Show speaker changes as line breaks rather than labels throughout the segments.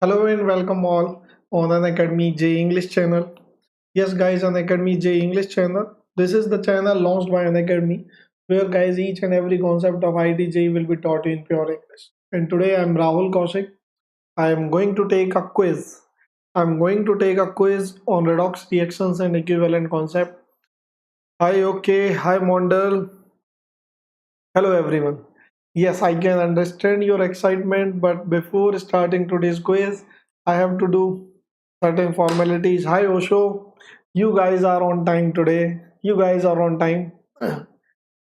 Hello and welcome all on Unacademy JEE English channel. Yes guys, Unacademy JEE English channel. This is the channel launched by Unacademy where guys each and every concept of IT JEE will be taught in pure English. And today I am Rahul Kaushik. I am going to take a quiz. I'm going to take a quiz on redox reactions and equivalent concept. Hi okay, hi Mondal. Hello everyone. Yes, I can understand your excitement, but before starting today's quiz, I have to do certain formalities. Hi Osho, you guys are on time today. You guys are on time.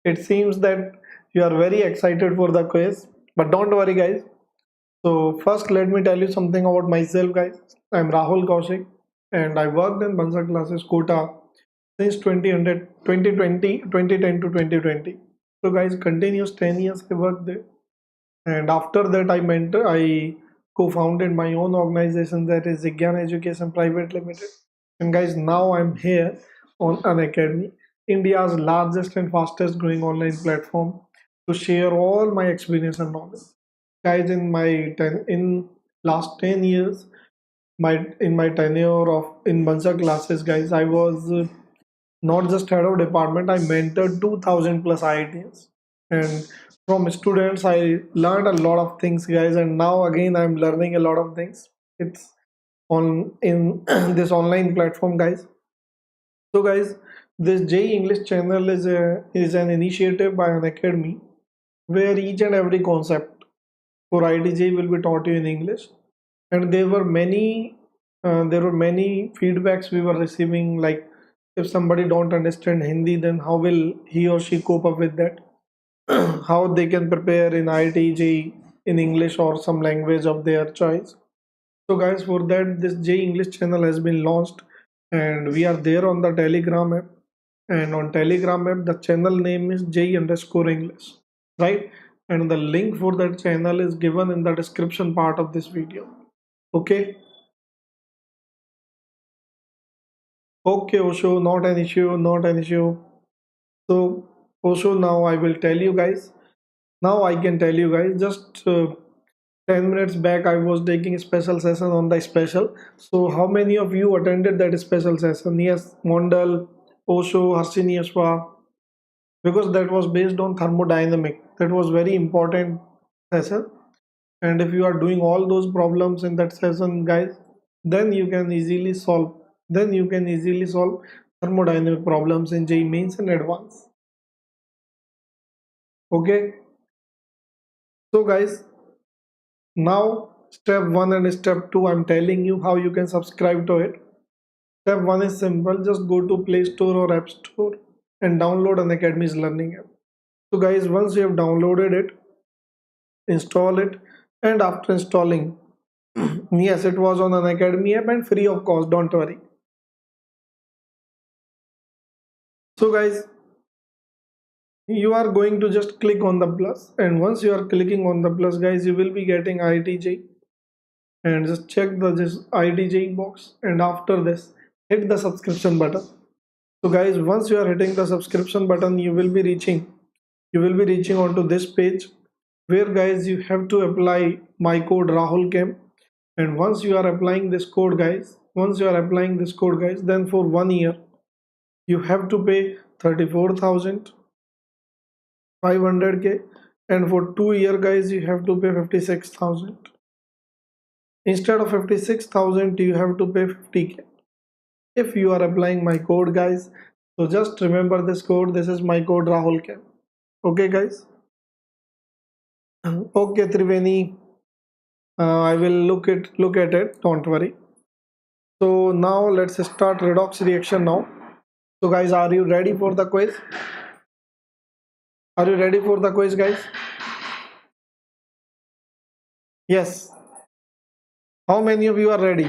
It seems that you are very excited for the quiz, but don't worry, guys. So, first, let me tell you something about myself, guys. I'm Rahul Kaushik, and I worked in Bansa Classes Kota since 2010 to 2020. So, guys, continuous 10 years I worked there, and after that, I co-founded my own organization, that is Zigyan Education Private Limited. And guys, now I'm here on Unacademy, India's largest and fastest growing online platform, to share all my experience and knowledge. Guys, in last 10 years, my tenure of in Bansa classes, guys, I was not just head of department, I mentored 2000 plus IITs, and from students I learned a lot of things, guys, and now again I'm learning a lot of things. It's on in this online platform, guys. So guys, this JEE English channel is an initiative by an academy where each and every concept for IDJ will be taught you in English. And there were many feedbacks we were receiving, like if somebody don't understand Hindi, then how will he or she cope up with that? How they can prepare in IITJ in English or some language of their choice. So guys, for that this JEE English channel has been launched, and we are there on the Telegram app. And on Telegram app, the channel name is JEE_English, right? And the link for that channel is given in the description part of this video. Okay. Okay, Osho, not an issue, not an issue. So, Osho, now I will tell you guys. Now I can tell you guys. Just 10 minutes back, I was taking a special session on the special. So, how many of you attended that special session? Yes, Mondal, Osho, Harsini Ashwa, because that was based on thermodynamic. That was very important session. And if you are doing all those problems in that session, guys, then you can easily solve. Then you can easily solve thermodynamic problems in JEE Mains and Advanced. Okay. So guys, now step 1 and step 2, I'm telling you how you can subscribe to it. Step 1 is simple. Just go to Play Store or App Store and download Unacademy's learning app. So guys, once you have downloaded it, install it, and after installing, yes, it was on Unacademy app and free of cost, don't worry. So guys, you are going to just click on the plus, and once you are clicking on the plus, guys, you will be getting IITJ, and just check this IITJ box, and after this hit the subscription button. So guys, once you are hitting the subscription button, you will be reaching onto this page where, guys, you have to apply my code RahulCam. And once you are applying this code, guys, then for 1 year you have to pay 34,500K, and for 2 year, guys, you have to pay 56,000. Instead of 56,000, you have to pay 50K if you are applying my code, guys. So just remember this code. This is my code RahulCam. Okay, guys. Okay, Triveni. I will look at it. Don't worry. So now let's start redox reaction now. So guys, are you ready for the quiz? Are you ready for the quiz, guys? Yes. How many of you are ready?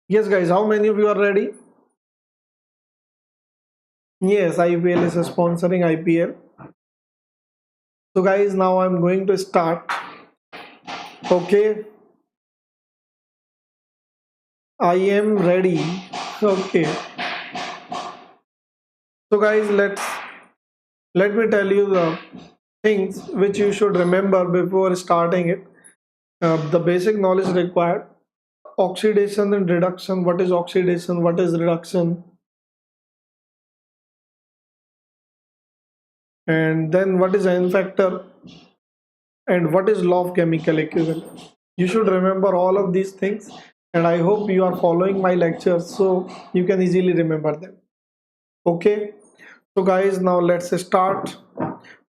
Yes, guys. How many of you are ready? Yes, IPL is sponsoring IPL. So guys, now I'm going to start. Okay. I am ready. Okay. So guys, let me tell you the things which you should remember before starting it. The basic knowledge required: oxidation and reduction. What is oxidation? What is reduction? And then what is N factor? And what is law of chemical equivalence? You should remember all of these things, and I hope you are following my lectures so you can easily remember them. Okay, so guys, now let's start.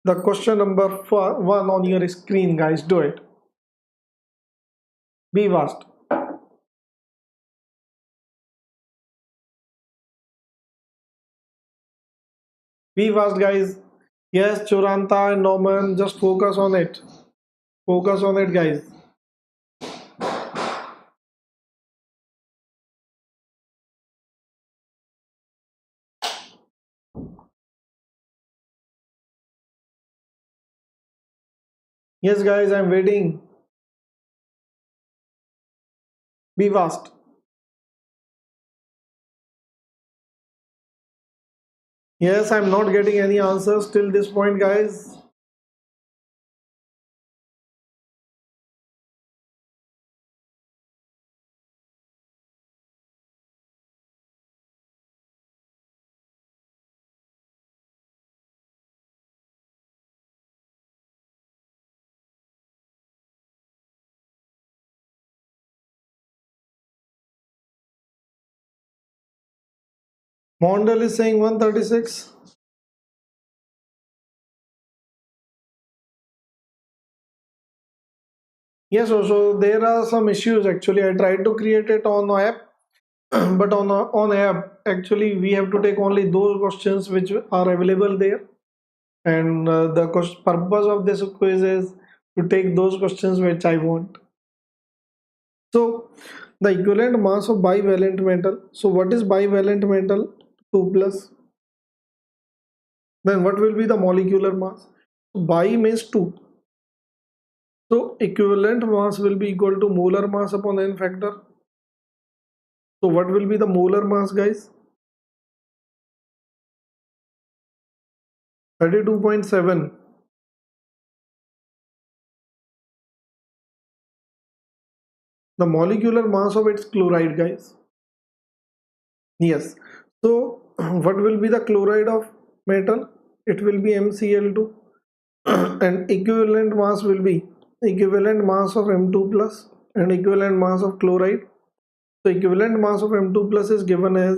The question number 1 on your screen, guys. Do it. Be fast. Be fast, guys. Yes, Churanta and Norman, just focus on it. Focus on it, guys. Yes, guys, I'm waiting. Be fast. Yes, I'm not getting any answers till this point, guys. Mondal is saying 136. Yes, so there are some issues actually. I tried to create it on app, but on app actually we have to take only those questions which are available there, and the purpose of this quiz is to take those questions which I want. So the equivalent mass of bivalent metal. So what is bivalent metal? 2 plus. Then what will be the molecular mass? Bi means 2. So equivalent mass will be equal to molar mass upon n factor. So what will be the molar mass, guys? 32.7. The molecular mass of its chloride, guys. Yes. So what will be the chloride of metal? It will be MCl2. And equivalent mass will be equivalent mass of M2 plus and equivalent mass of chloride. So equivalent mass of M2 plus is given as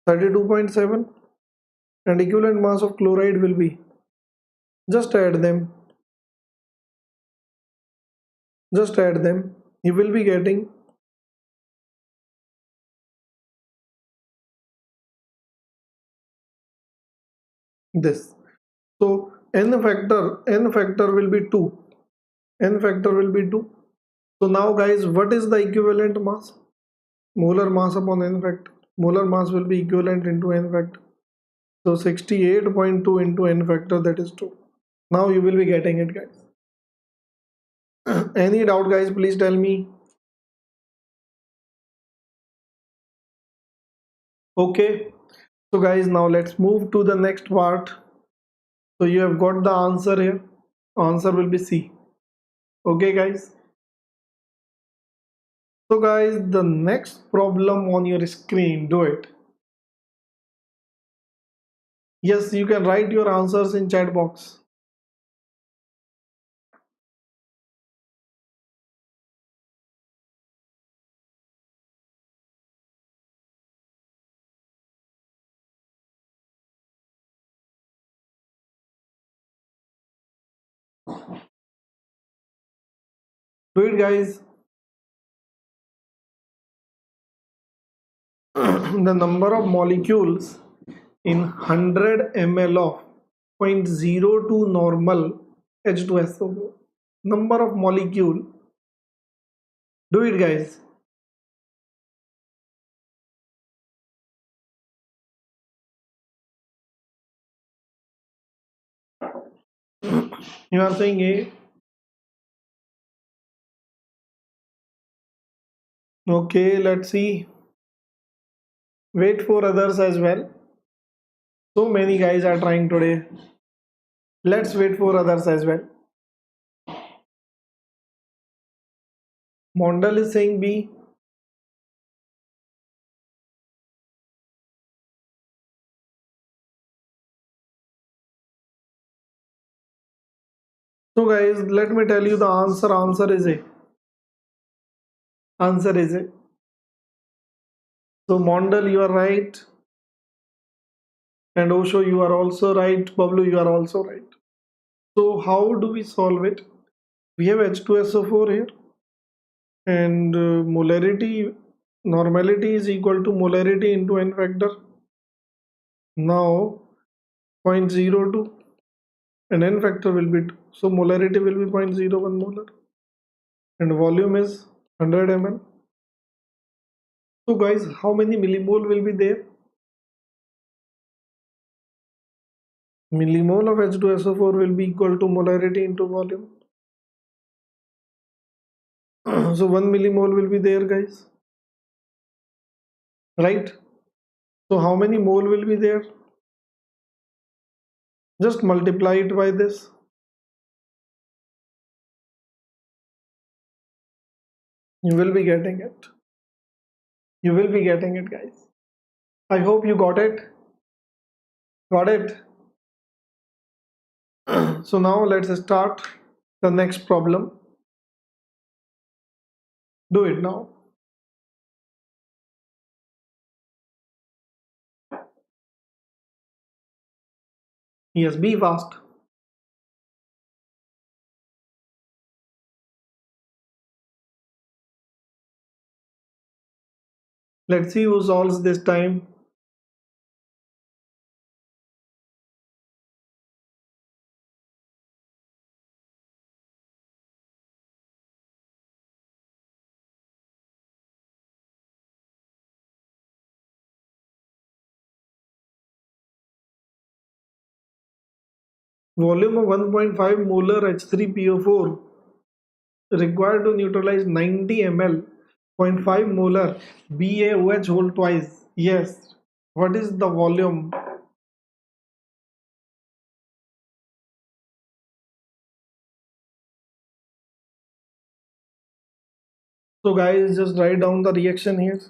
32.7, and equivalent mass of chloride will be, just add them, you will be getting this. So n factor will be 2. N factor will be 2. So now, guys, what is the equivalent mass? Molar mass upon n factor. Molar mass will be equivalent into n factor. So 68.2 into n factor, that is 2. Now you will be getting it, guys. Any doubt, guys? Please tell me. Okay. So guys, now let's move to the next part. So you have got the answer here. Answer will be C. Okay, guys. So guys, the next problem on your screen, do it. Yes, you can write your answers in chat box. Do it, guys. The number of molecules in 100 ml of 0.02 normal H2SO4. Number of molecule. Do it, guys. You are saying A. Okay, let's see. Wait for others as well. So many guys are trying today. Let's wait for others as well. Mondal is saying B. So guys, let me tell you the answer. Answer is A. Answer is A. So Mondal, you are right. And Osho, you are also right. Bablu, you are also right. So how do we solve it? We have H2SO4 here, and molarity, normality is equal to molarity into n factor. Now 0.02 and n factor will be 2. So molarity will be 0.01 molar and volume is 100 ml. So guys, how many millimole will be there? Millimole of H2SO4 will be equal to molarity into volume. So 1 millimole will be there, guys. Right? So how many mole will be there? Just multiply it by this. You will be getting it. You will be getting it, guys. I hope you got it. Got it. So now let's start the next problem. Do it now. Yes, be fast. Let's see who solves this time. Volume of 1.5 molar H3PO4 required to neutralize 90 ml, 0.5 molar BaOH whole twice. Yes. What is the volume? So guys, just write down the reaction here.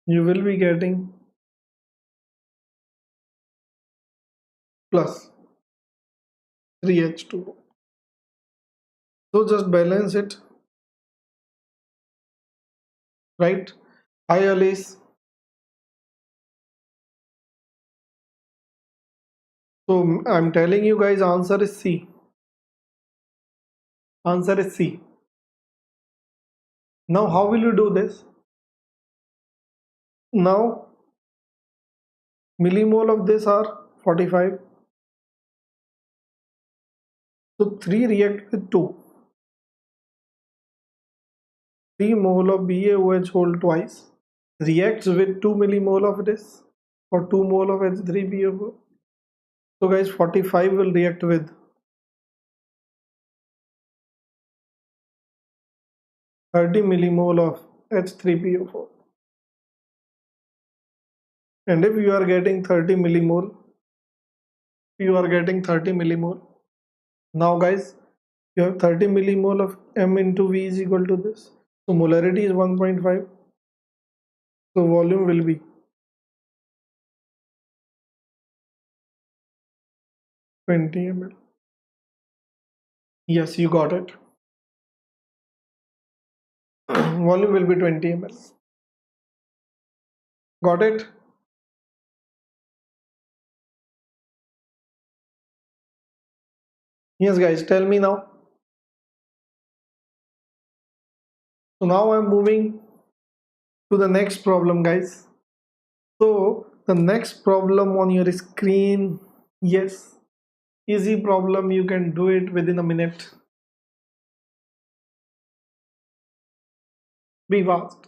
You will be getting plus 3H2O. So just balance it, right? Hi Alice. So I'm telling you guys, answer is C. Answer is C. Now how will you do this? Now millimole of this are 45. So 3 react with 2. 3 mole of BaOH whole twice reacts with 2 millimole of this or 2 mole of H3PO4. So guys, 45 will react with 30 millimole of H3PO4. And if you are getting 30 millimole, now guys, you have 30 millimole of M into V is equal to this. So molarity is 1.5. So volume will be 20 ml. Yes, you got it. Volume will be 20 ml. Got it? Yes, guys, tell me now. So now I'm moving to the next problem, guys. So the next problem on your screen, yes, easy problem. You can do it within a minute. Be fast.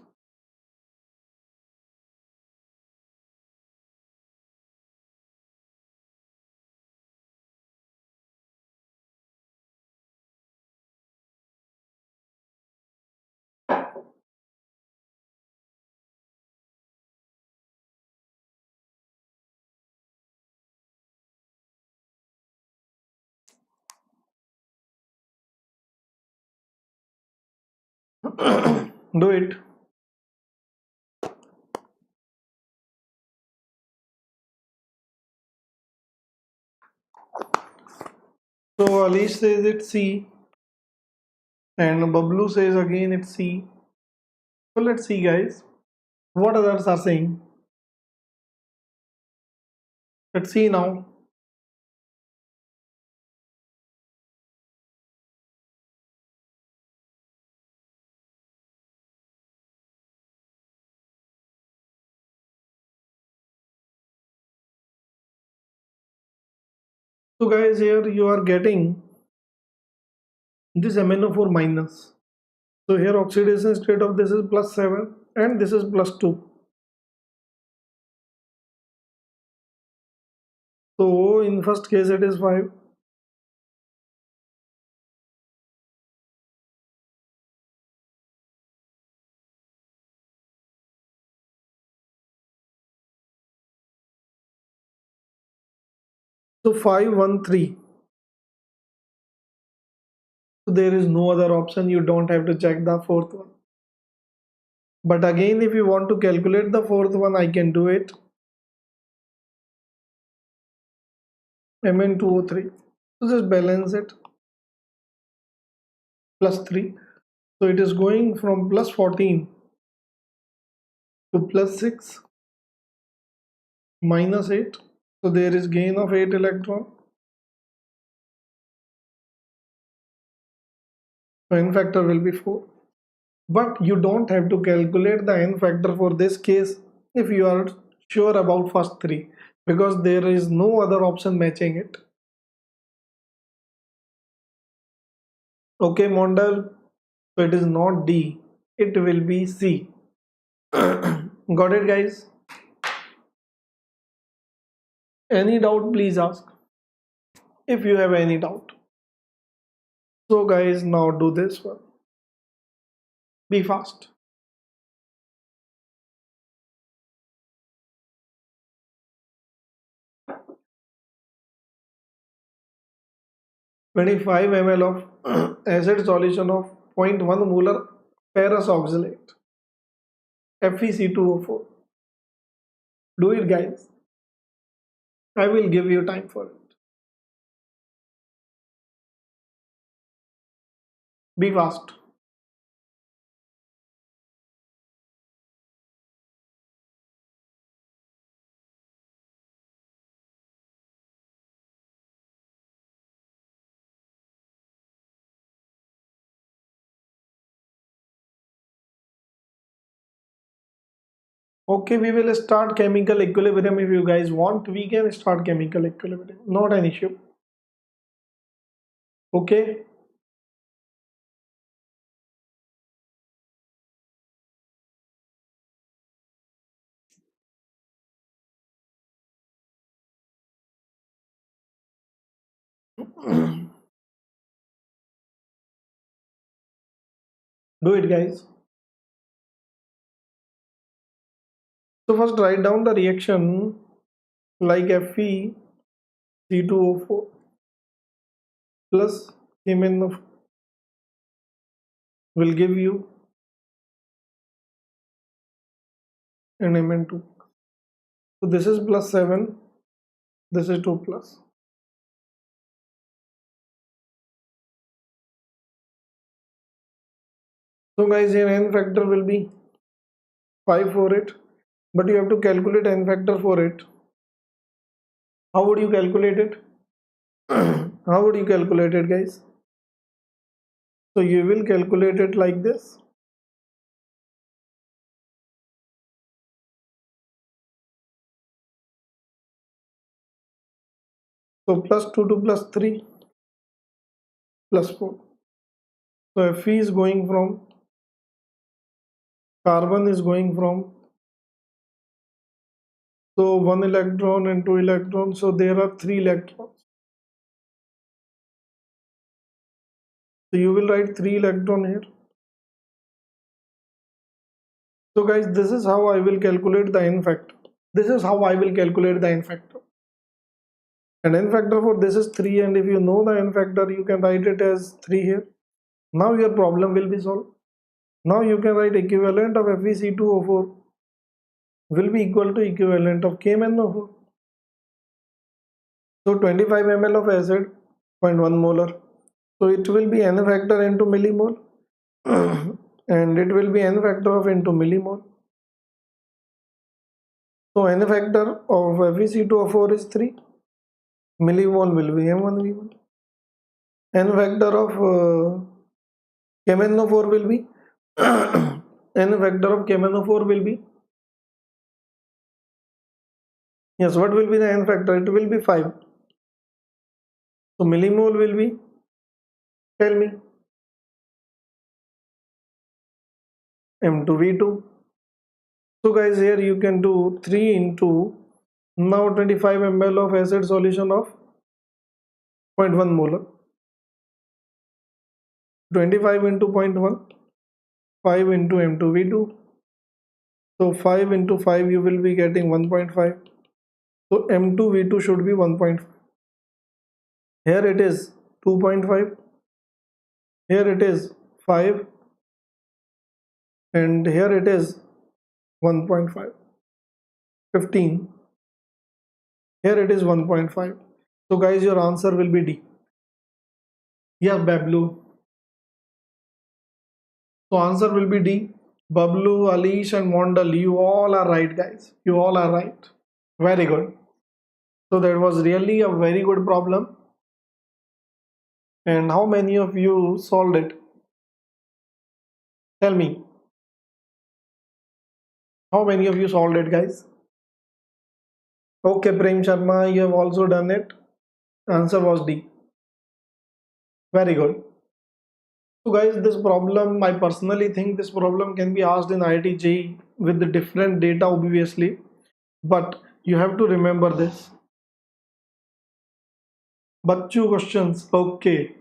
Do it. So Alish says it's C, and Bablu says again it's C. So let's see, guys, what others are saying. Let's see now. So guys, here you are getting this MnO4 minus. So here oxidation state of this is +7 and this is +2. So in first case it is 5. So 5, 1, 3. So there is no other option. You don't have to check the fourth one. But again, if you want to calculate the fourth one, I can do it. Mn2O3. So just balance it. +3. So it is going from +14 to +6 -8. So there is gain of 8 electron. So n factor will be 4. But you don't have to calculate the n factor for this case if you are sure about first three, because there is no other option matching it. Okay, Mondal. So it is not D, it will be C. Got it, guys? Any doubt, please ask if you have any doubt. So guys, now do this one. Be fast. "25 ml of acid solution of 0.1 molar ferrous oxalate FeC2O4. Do it, guys. I will give you time for it. Be fast. Okay, we will start chemical equilibrium. If you guys want, we can start chemical equilibrium. Not an issue. Okay. Do it, guys. So first write down the reaction like FeC2O4 plus MnO will give you an Mn2. So this is +7, this is 2 plus. So guys, here n factor will be 5 for it, but you have to calculate n factor for it. How would you calculate it? How would you calculate it, guys? So you will calculate it like this. So +2 to +3 +4. So Fe is going from, carbon is going from, so 1 electron and 2 electrons, so there are 3 electrons. So you will write 3 electron here. So guys, this is how I will calculate the n factor. This is how I will calculate the n factor. And n factor for this is 3, and if you know the n factor, you can write it as 3 here. Now your problem will be solved. Now you can write equivalent of FeC2O4 will be equal to equivalent of KMnO4. So 25 ml of acid, 0.1 molar. So it will be n factor into millimole and it will be n factor of into millimole. So n factor of FeC2O4 is 3. Millimole will be M1V1. N factor of KMnO4 will be n factor of KMnO4 will be, yes, what will be the n factor? It will be 5. So millimole will be, tell me, M2V2. So guys, here you can do 3 into now 25 ml of acid solution of 0.1 molar. 25 into 0.1, 5 into M2V2. So 5 into 5 you will be getting 1.5. So M2V2 should be 1.5. Here it is 2.5. Here it is 5. And here it is 1.5. 15. Here it is 1.5. So guys, your answer will be D. Yeah, Bablu. So answer will be D. Bablu, Alish and Mondal, you all are right guys. You all are right. Very good. So that was really a very good problem. And how many of you solved it? Tell me. How many of you solved it guys? Okay, Prem Sharma, you have also done it. Answer was D. Very good. So guys, this problem, I personally think this problem can be asked in IIT JEE with the different data obviously, but you have to remember this. Bachchu questions, okay.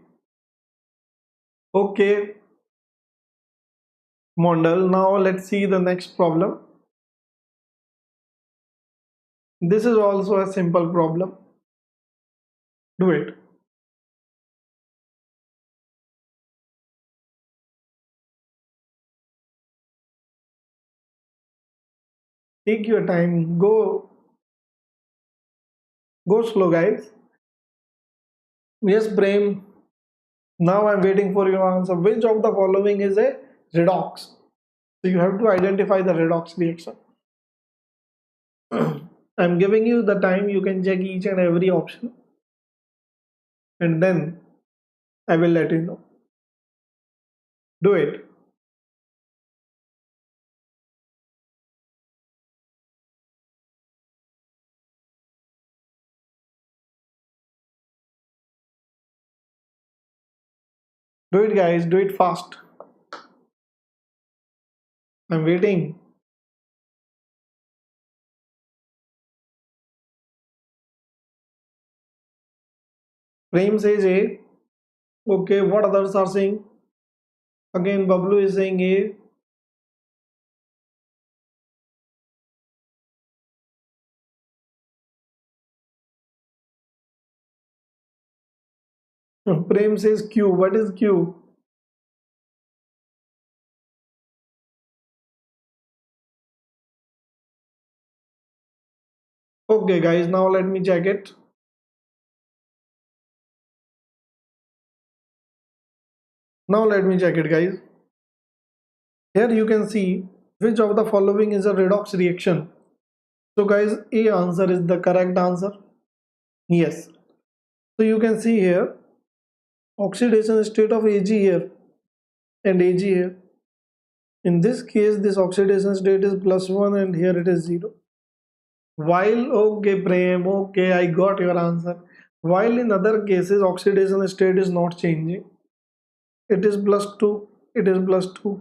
Okay, Mondal, now let's see the next problem. This is also a simple problem. Do it. Take your time, go slow guys. Yes, Prem, now I'm waiting for your answer. Which of the following is a redox? So you have to identify the redox reaction. I'm giving you the time, you can check each and every option and then I will let you know. Do it. Do it guys, do it fast. I'm waiting. Prem says A. Okay, what others are saying? Again, Bablu is saying A. Prem says Q. What is Q? Okay guys, now let me check it. Now let me check it guys. Here you can see which of the following is a redox reaction. So guys, A answer is the correct answer. Yes. So you can see here oxidation state of Ag here and Ag here. In this case, this oxidation state is +1 and here it is 0. While, okay Prem, okay, I got your answer. While in other cases, oxidation state is not changing. It is +2, it is +2.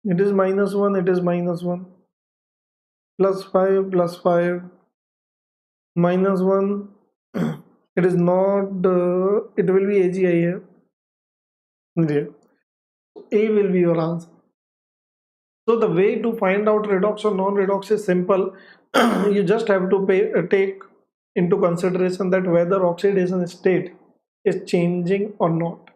It is -1, it is -1. +5, +5. -1. It is not, it will be AgI here. Yeah. A will be your answer. So the way to find out redox or non-redox is simple. You just have to take into consideration that whether oxidation state is changing or not.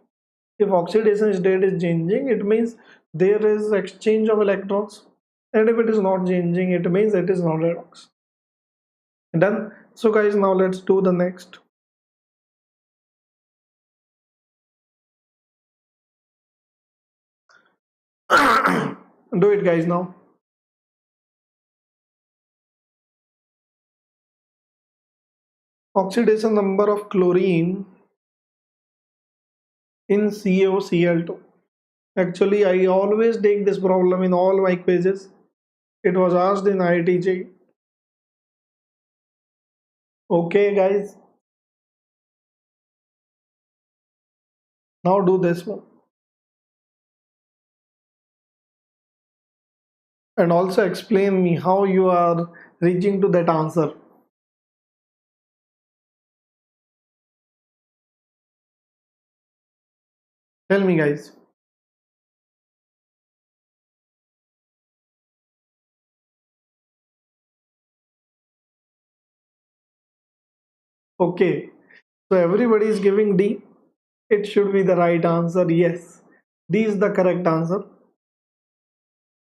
If oxidation state is changing, it means there is exchange of electrons, and if it is not changing, it means it is not redox. Done. So guys, now let's do the next. Do it guys now. Oxidation number of chlorine in CaOCl2. Actually, I always take this problem in all my quizzes. It was asked in IIT JEE. Okay guys, now do this one. And also explain me how you are reaching to that answer. Tell me guys. Okay, so everybody is giving D. It should be the right answer. Yes, D is the correct answer.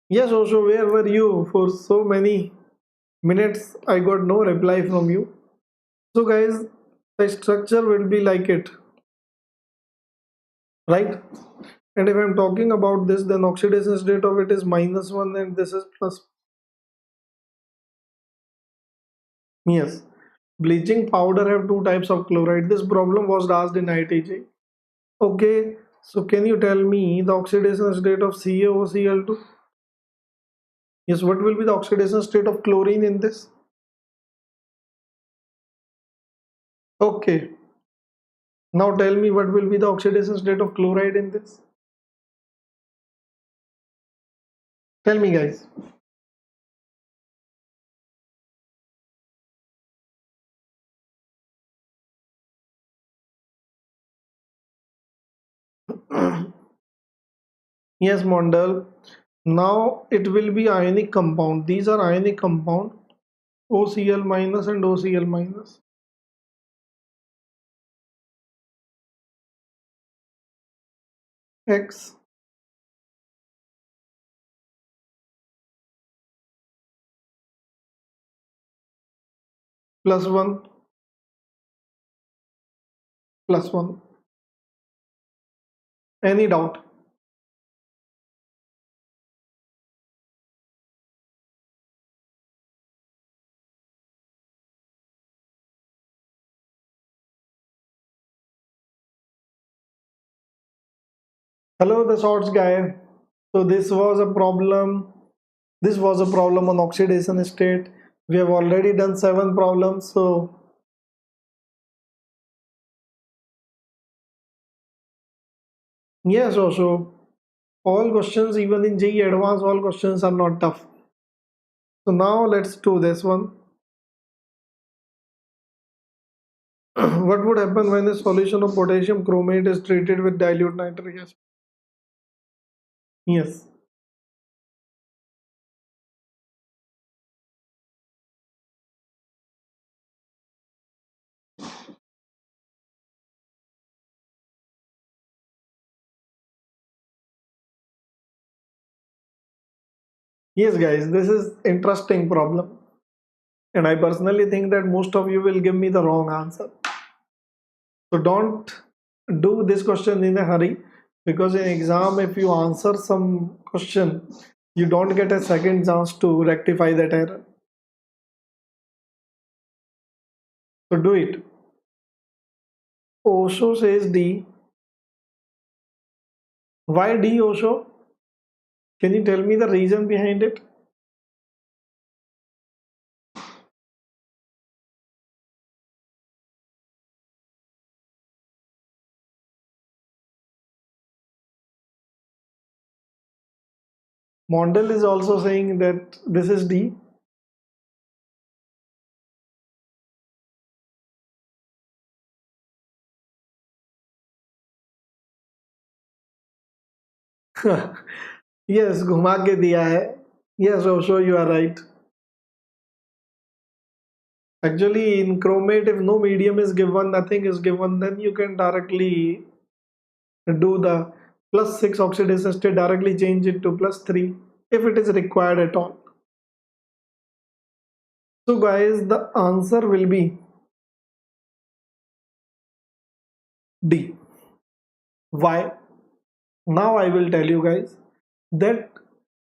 Yes, also, where were you for so many minutes? I got no reply from you. So, guys, the structure will be like it, right? And if I'm talking about this, then oxidation state of it is -1 and this is plus. Yes, bleaching powder have two types of chloride. This problem was asked in ITJ. Okay, so can you tell me the oxidation state of CaOCl2? Yes, what will be the oxidation state of chlorine in this? Okay, now tell me what will be the oxidation state of chloride in this? Tell me, guys. Yes, Mondal. Now it will be ionic compound. These are ionic compound, OCl minus and OCl minus. X plus 1 plus 1. Any doubt? Hello, the shorts guy. So this was a problem. This was a problem on oxidation state. We have already done 7 problems. So yes, also all questions, even in JEE Advanced, all questions are not tough. So now let's do this one. What would happen when a solution of potassium chromate is treated with dilute nitric acid? Yes. Yes, guys, this is interesting problem. And I personally think that most of you will give me the wrong answer. So don't do this question in a hurry, because in exam, if you answer some question, you don't get a second chance to rectify that error. So do it. Osho says D. Why D, Osho? Can you tell me the reason behind it? Mondel is also saying that this is D. Yes, घुमा के दिया है. Yes, Osho, you are right. Actually, in chromate, if no medium is given, nothing is given, then you can directly do the plus 6 oxidation state, directly change it to plus 3 if it is required at all. So guys, the answer will be D. Why? Now I will tell you guys that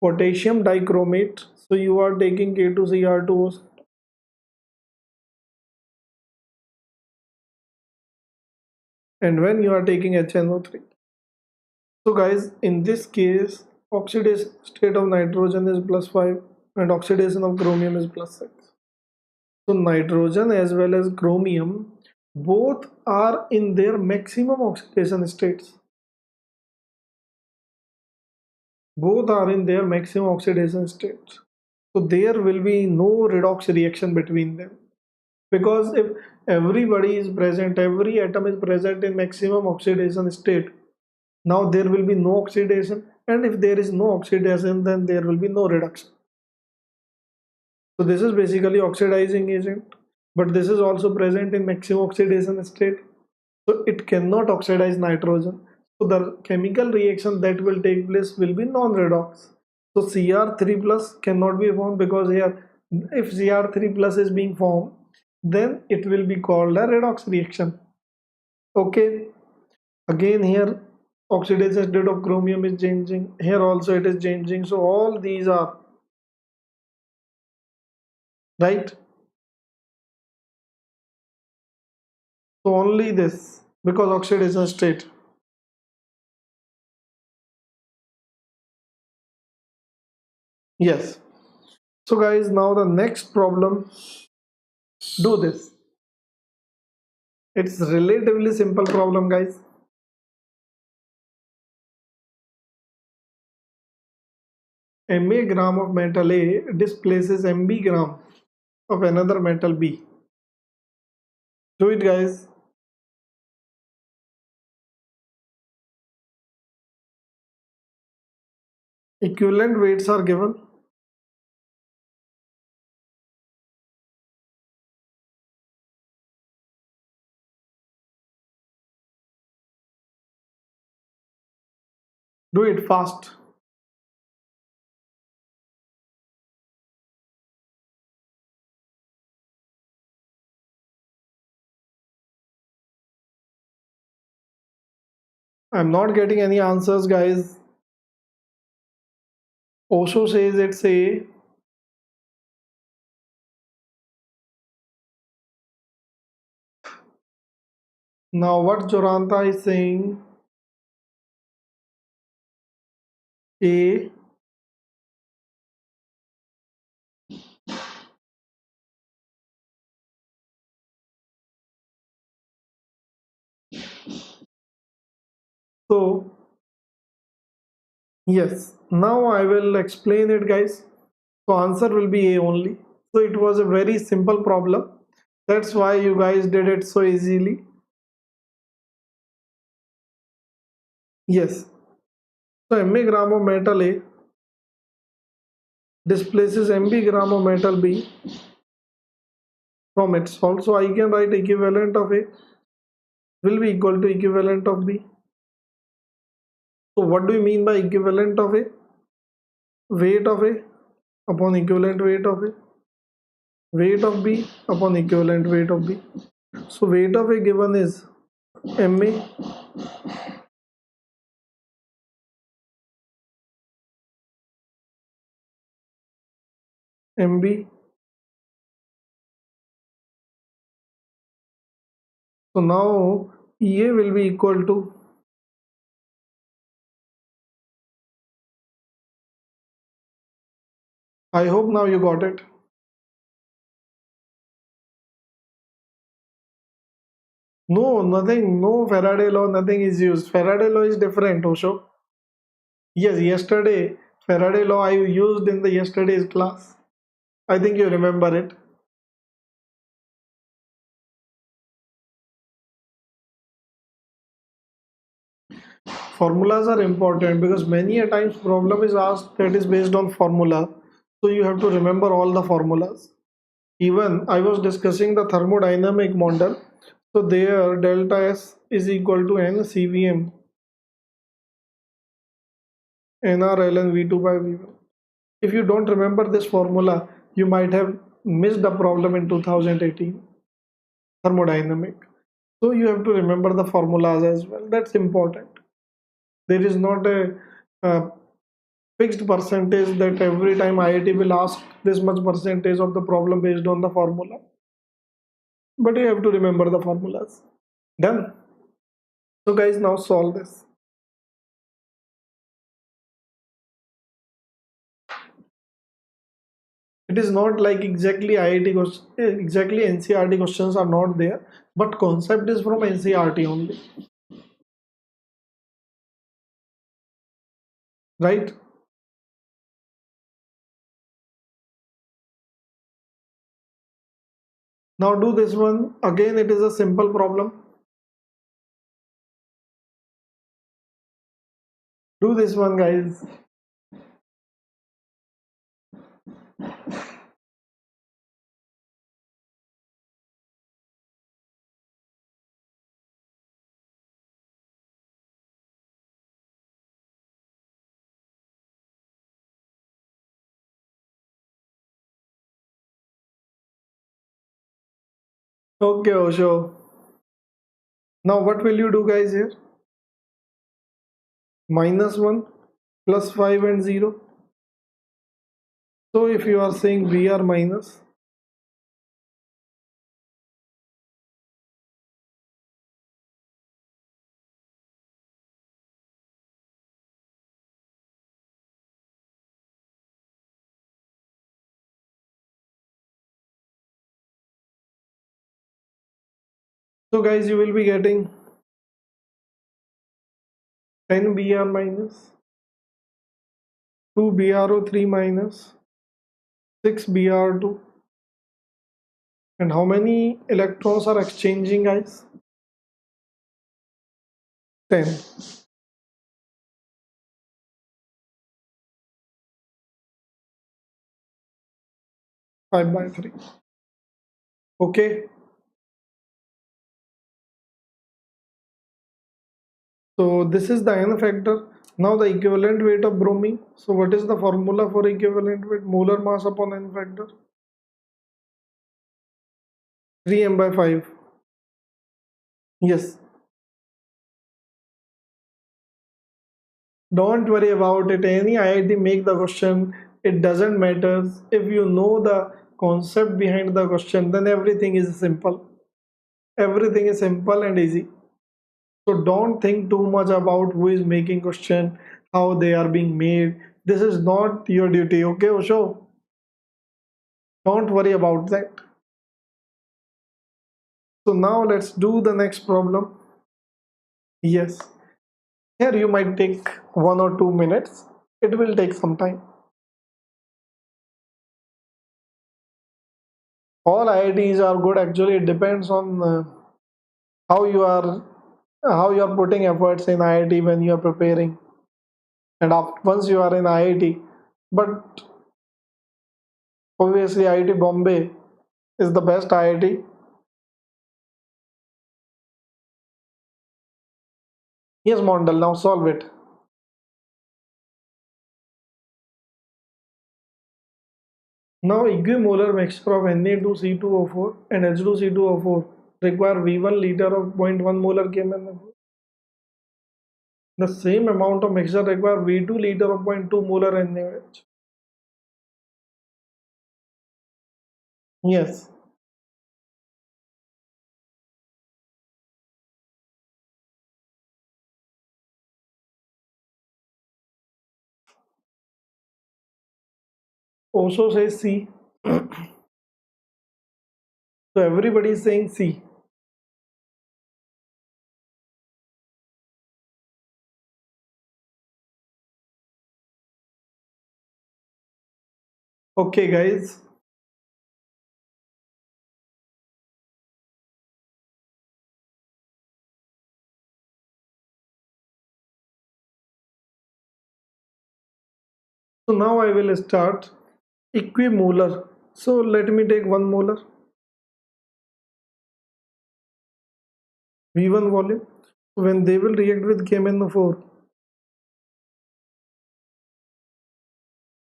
potassium dichromate, so you are taking K2Cr2O, and when you are taking HNO3. So guys, in this case, oxidation state of nitrogen is plus 5 and oxidation of chromium is plus 6. So nitrogen as well as chromium both are in their maximum oxidation states. Both are in their maximum oxidation states. So there will be no redox reaction between them. Because if everybody is present, every atom is present in maximum oxidation state, now there will be no oxidation, and if there is no oxidation, then there will be no reduction. So this is basically oxidizing agent, but this is also present in maximum oxidation state, so it cannot oxidize nitrogen. So the chemical reaction that will take place will be non-redox. So Cr3 plus cannot be formed, because here if Cr3 plus is being formed, then it will be called a redox reaction. Okay, again here oxidation state of chromium is changing, here also it is changing, so all these are right. So only this, because oxidation state. Yes. So guys, now the next problem, do this. It's relatively simple problem, guys. MA gram of metal A displaces MB gram of another metal B. Do it, guys. Equivalent weights are given. Do it fast. I'm not getting any answers, guys. Osho says it's A. Now what Joranta is saying, A. So yes, now I will explain it, guys. So answer will be A only. So it was a very simple problem. That's why you guys did it so easily. Yes. So MA gram of metal A displaces MB gram of metal B from its salt. So I can write equivalent of A will be equal to equivalent of B. So what do you mean by equivalent of A? Weight of A upon equivalent weight of A. Weight of B upon equivalent weight of B. So weight of A given is MA MB. So now EA will be equal to, I hope now you got it. No, nothing, no Faraday law, nothing is used. Faraday law is different, Osho. Yes, yesterday, Faraday law I used in the yesterday's class. I think you remember it. Formulas are important because many a times problem is asked that is based on formula. So you have to remember all the formulas. Even I was discussing the thermodynamic model. So there delta S is equal to N CVM. NRln V2 by V1. If you don't remember this formula, you might have missed a problem in 2018 thermodynamic. So you have to remember the formulas as well. That's important. There is not a fixed percentage that every time IIT will ask this much percentage of the problem based on the formula. But you have to remember the formulas. Done. So guys, now solve this. It is not like exactly IIT questions, exactly NCRT questions are not there, but concept is from NCRT only, right? Now do this one again. It is a simple problem. Do this one, guys. Okay, Osho. Now what will you do, guys, here? -1 plus 5 and 0. So if you are saying Br minus, so guys, you will be getting 10 Br minus, 2 BrO3 minus, 6 Br2. And how many electrons are exchanging, guys? 10. 5 by 3. Okay. So this is the N factor. Now the equivalent weight of bromine. So what is the formula for equivalent weight? Molar mass upon N factor. 3m by 5. Yes. Don't worry about it. Any IIT make the question. It doesn't matter. If you know the concept behind the question, then everything is simple. Everything is simple and easy. So don't think too much about who is making question, how they are being made. This is not your duty, okay, Osho? Don't worry about that. So now let's do the next problem. Yes, here you might take 1 or 2 minutes. It will take some time. All IITs are good actually. It depends on how you are putting efforts in IIT when you are preparing, and after, once you are in IIT. But obviously IIT Bombay is the best IIT. Yes, Mondal, now solve it. Now equimolar mixture of Na2C2O4 and H2C2O4 require V1 liter of 0.1 molar KMnO4. The same amount of mixture require V2 liter of 0.2 molar NaOH. Yes. Also says C. So everybody is saying C. Okay, guys. So now I will start equimolar. So let me take 1 molar V1 volume. When they will react with KMnO4,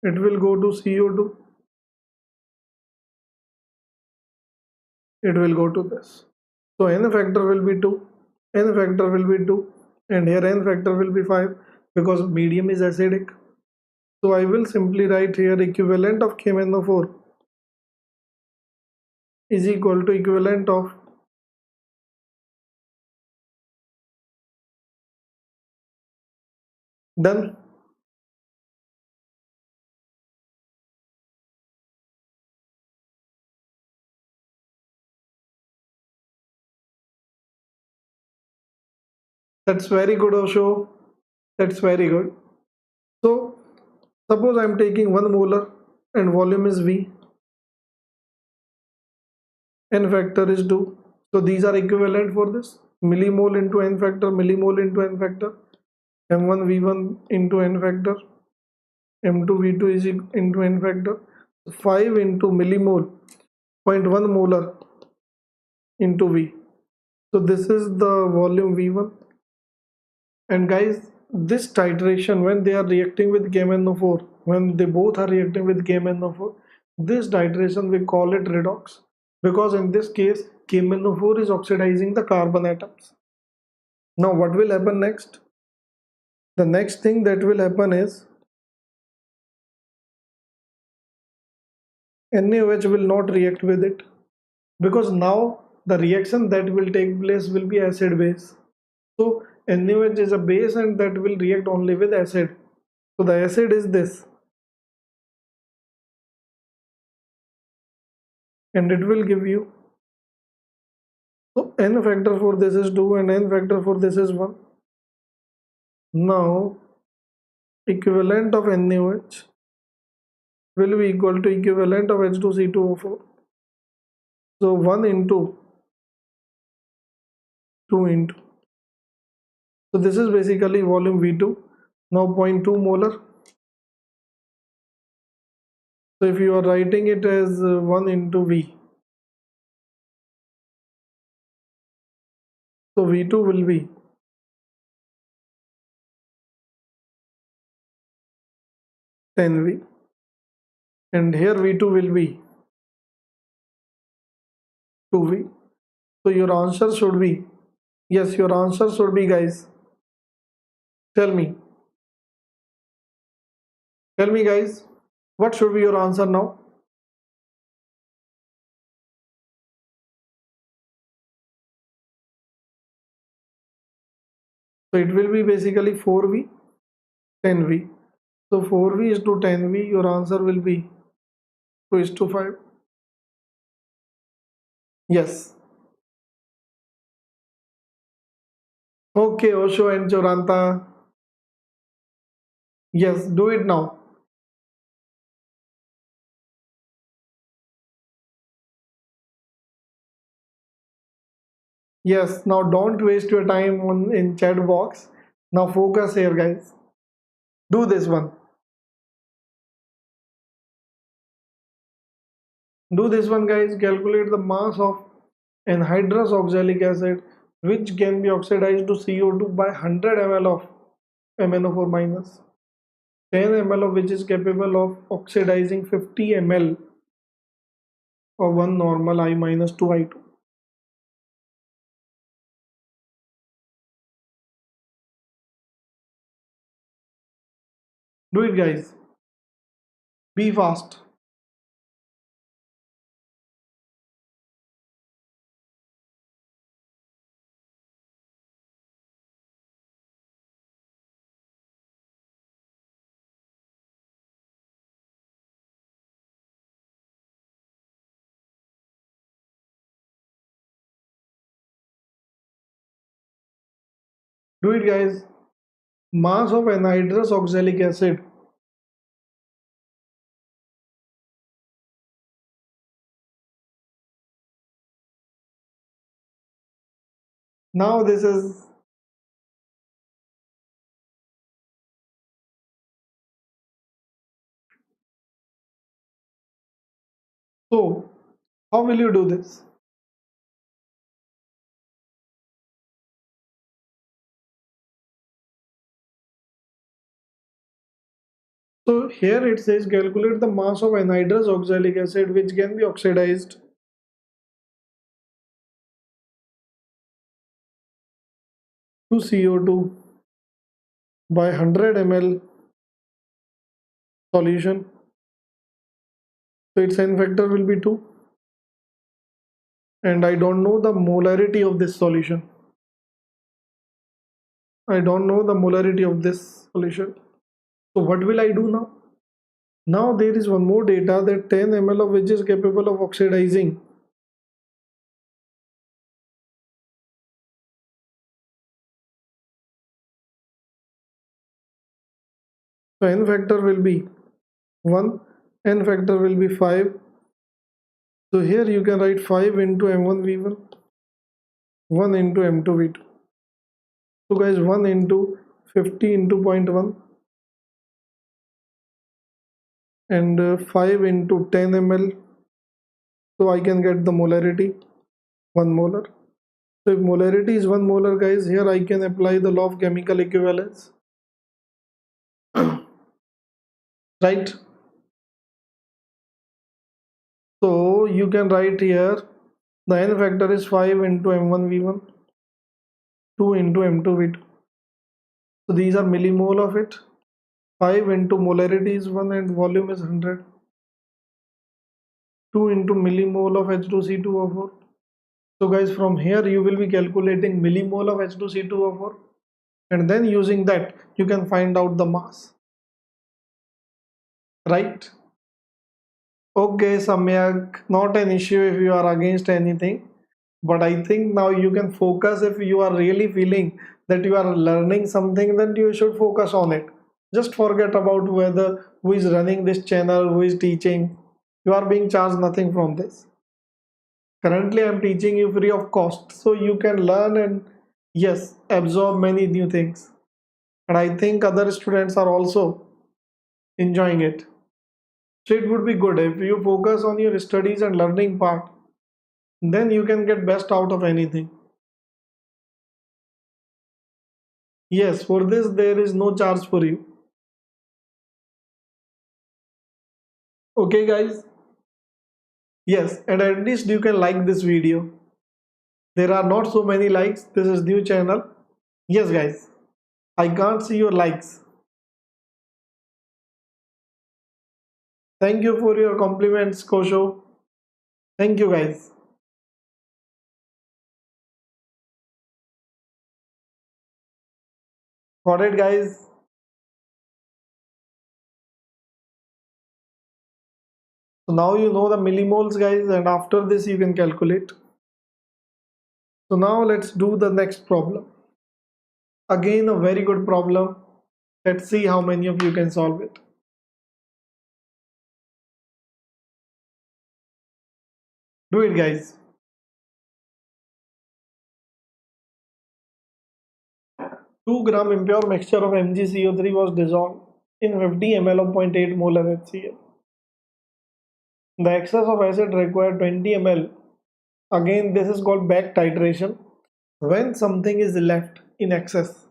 it will go to CO2, it will go to this. So n factor will be 2, n factor will be 2, and here n factor will be 5 because medium is acidic. So I will simply write here equivalent of KMnO4 is equal to equivalent of done. That's very good, Osho. That's very good. So suppose I'm taking 1 molar and volume is V, n factor is 2. So these are equivalent for this. Millimole into n factor, millimole into n factor, m1 v1 into n factor, m2 v2 is into n factor. 5 into millimole, zero point 0.1 molar into V. So this is the volume V1. And guys, this titration, when they are reacting with KMnO4, when they both are reacting with KMnO4, this titration we call it redox, because in this case KMnO4 is oxidizing the carbon atoms. Now what will happen next? The next thing that will happen is NaOH will not react with it, because now the reaction that will take place will be acid base. So NaOH is a base and that will react only with acid. So the acid is this, and it will give you, so n factor for this is 2 and n factor for this is 1. Now equivalent of NaOH will be equal to equivalent of H2C2O4. So 1 into 2 into. So this is basically volume V2. Now 0.2 molar. So if you are writing it as 1 into V, so V2 will be 10V, and here V2 will be 2V. So your answer should be, yes, your answer should be, guys, tell me guys, what should be your answer now? So it will be basically 4V, 10V. So 4V is to 10V, your answer will be 2 is to 5. Yes. Okay, Osho and Choranta. Yes, do it now. Yes, now don't waste your time on in chat box. Now focus here, guys. Do this one. Do this one, guys. Calculate the mass of anhydrous oxalic acid which can be oxidized to CO2 by 100 ml of MnO4 minus. 10 ml of which is capable of oxidizing 50 ml of one normal I minus 2I2. Do it, guys. Be fast. Do it, guys. Mass of anhydrous oxalic acid. Now this is, so how will you do this? So here it says calculate the mass of anhydrous oxalic acid which can be oxidized to CO2 by 100 ml solution. So its N factor will be 2, and I don't know the molarity of this solution. I don't know the molarity of this solution. So what will I do now? Now there is one more data that 10 ml of which is capable of oxidizing. So N factor will be 1, N factor will be 5. So here you can write 5 into M1V1, 1 into M2V2. So guys, 1 into 50 into 0.1 and 5 into 10 ml. So I can get the molarity 1 molar. So if molarity is 1 molar, guys, here I can apply the law of chemical equivalence. Right? So you can write here the N factor is 5 into M1V1, 2 into M2V2. So these are millimole of it. 5 into molarity is 1 and volume is 100. 2 into millimole of H2C2O4. So guys, from here you will be calculating millimole of H2C2O4, and then using that you can find out the mass. Right? Okay, Samyak, not an issue if you are against anything, but I think now you can focus. If you are really feeling that you are learning something, then you should focus on it. Just forget about whether who is running this channel, who is teaching. You are being charged nothing from this. Currently, I am teaching you free of cost, so you can learn and yes, absorb many new things. And I think other students are also enjoying it. So it would be good if you focus on your studies and learning part, then you can get best out of anything. Yes, for this there is no charge for you. Okay guys? Yes, and at least you can like this video. There are not so many likes. This is new channel. Yes guys, I can't see your likes. Thank you for your compliments, Kosho. Thank you guys. Got it guys? So now you know the millimoles guys, and after this you can calculate. So now let's do the next problem. Again a very good problem. Let's see how many of you can solve it. Do it guys. 2 gram impure mixture of MgCO3 was dissolved in 50 ml of 0.8 molar HCl. The excess of acid required 20 ml. Again, this is called back titration. When something is left in excess,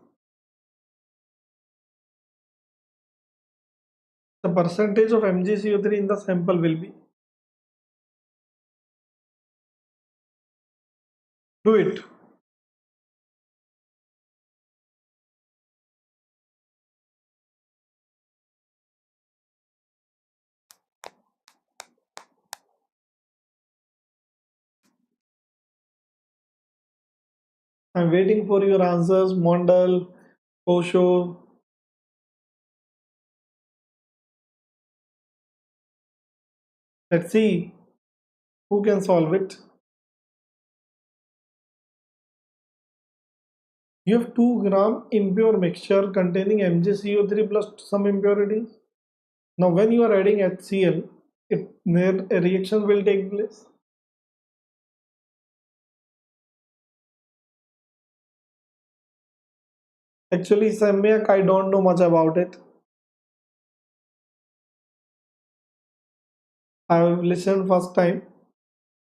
the percentage of MgCO3 in the sample will be. Do it. I'm waiting for your answers, Mondal, Osho. Let's see who can solve it. You have 2 gram impure mixture containing MgCO3 plus some impurities. Now, when you are adding HCl, a reaction will take place. Actually, Samyak, I don't know much about it. I have listened first time.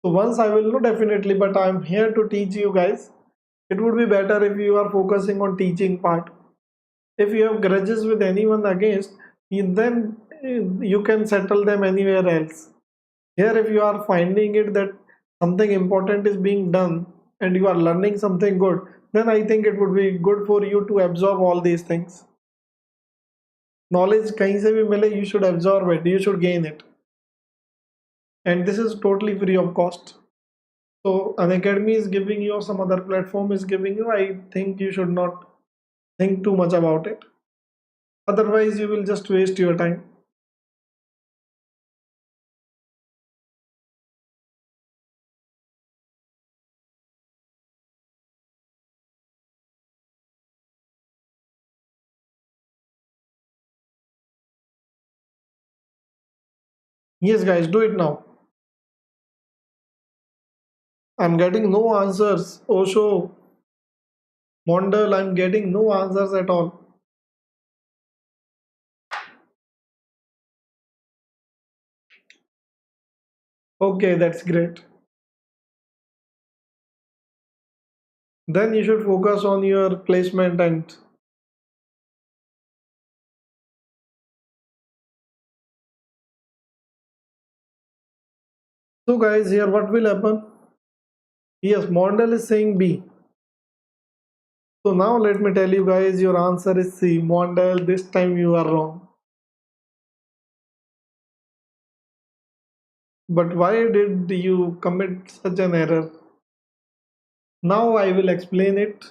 So once I will know definitely, but I am here to teach you guys. It would be better if you are focusing on teaching part. If you have grudges with anyone against, then you can settle them anywhere else. Here, if you are finding it that something important is being done and you are learning something good, then I think it would be good for you to absorb all these things. Knowledge kahin se bhi mile, you should absorb it, you should gain it. And this is totally free of cost. So Unacademy is giving you or some other platform is giving you, I think you should not think too much about it. Otherwise, you will just waste your time. Yes, guys, do it now. I'm getting no answers. Osho, Mondal, I'm getting no answers at all. Okay, that's great. Then you should focus on your placement and so guys here what will happen? Yes, Mondal is saying B. So now let me tell you guys your answer is C. Mondal, this time you are wrong. But why did you commit such an error? Now I will explain it.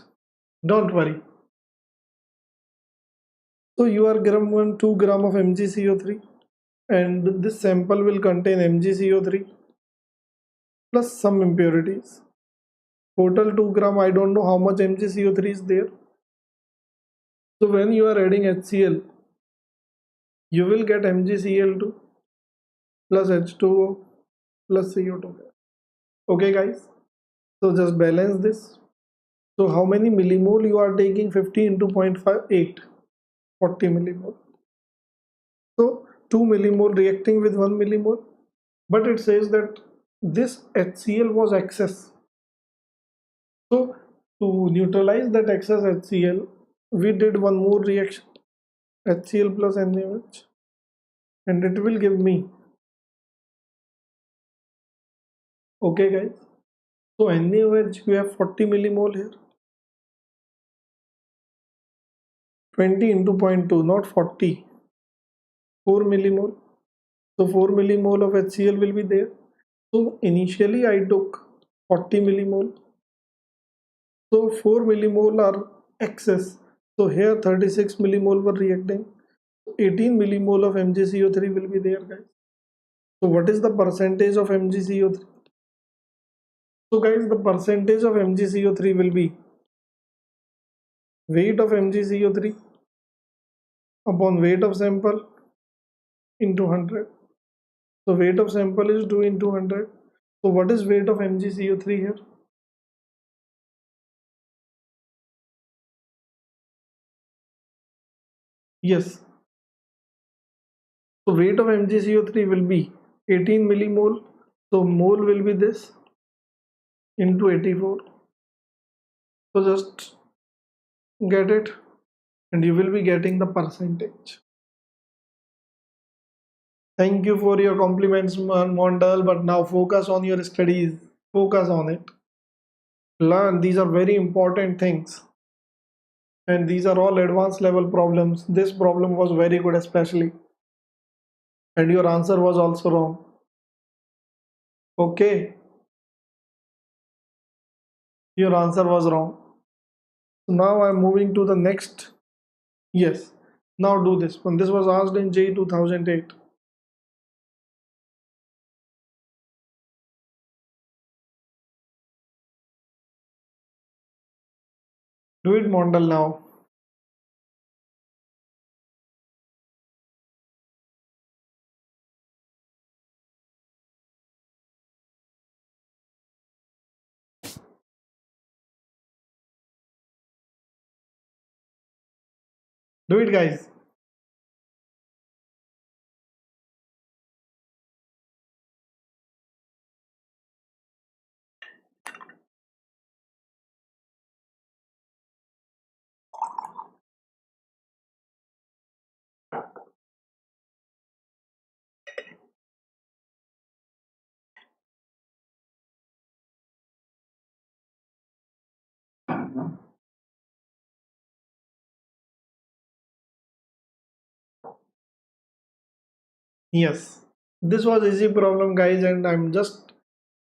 Don't worry. So you are given 2 gram of MgCO3 and this sample will contain MgCO3 plus some impurities. Total 2 gram, I don't know how much MgCO3 is there. So when you are adding HCl, you will get MgCl2 plus H2O plus CO2. Okay guys, so just balance this. So how many millimole you are taking? 50 into 0.58, 40 millimole. So 2 millimole reacting with 1 millimole, but it says that this HCl was excess. So to neutralize that excess HCl, we did one more reaction, HCl plus NaOH, and it will give me. Okay guys, so NaOH we have 40 millimole here, 20 into 0.2, not 40, 4 millimole. So 4 millimole of HCl will be there. So initially I took 40 millimole. So 4 millimole are excess. So here 36 millimole were reacting. 18 millimole of MgCO3 will be there guys. So what is the percentage of MgCO3? So guys, the percentage of MgCO3 will be weight of MgCO3 upon weight of sample into 100. So weight of sample is 2 into 100. So what is weight of MgCO3 here? Yes. So weight of MgCO3 will be 18 millimole. So mole will be this into 84. So just get it and you will be getting the percentage. Thank you for your compliments, Mondal, but now focus on your studies. Focus on it. Learn. These are very important things. And these are all advanced level problems. This problem was very good, especially. And your answer was also wrong. Okay, your answer was wrong. So now I'm moving to the next. Yes, now do this one. This was asked in JEE 2008. Do it, Mondal, now. Do it, guys. Yes, this was easy problem, guys, and I'm just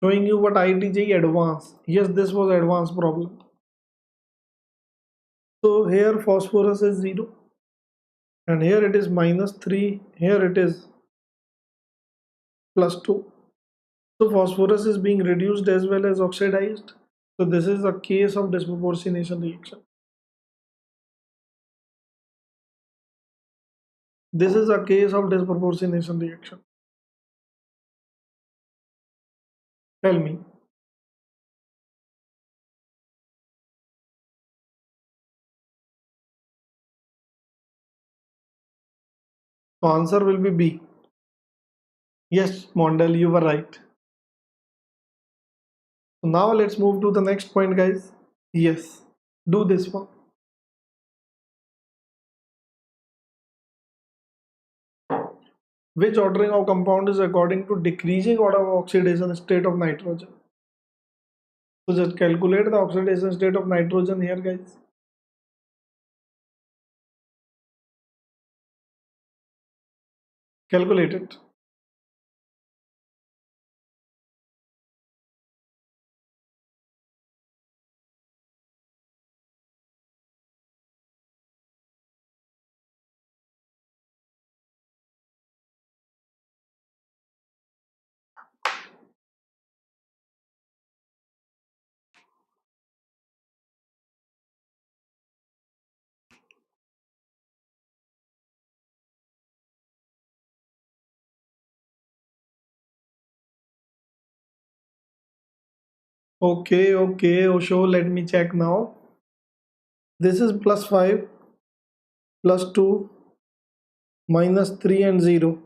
showing you what ITJ advanced. Yes, this was advanced problem. So here phosphorus is 0 and here it is -3, here it is +2. So phosphorus is being reduced as well as oxidized. So this is a case of disproportionation reaction. This is a case of disproportionation reaction. Tell me. So answer will be B. Yes, Mondal, you were right. So now let's move to the next point, guys. Yes, do this one. Which ordering of compound is according to decreasing order of oxidation state of nitrogen? So just calculate the oxidation state of nitrogen here, guys. Calculate it. Okay, Osho, let me check now. This is +5, +2, -3 and 0.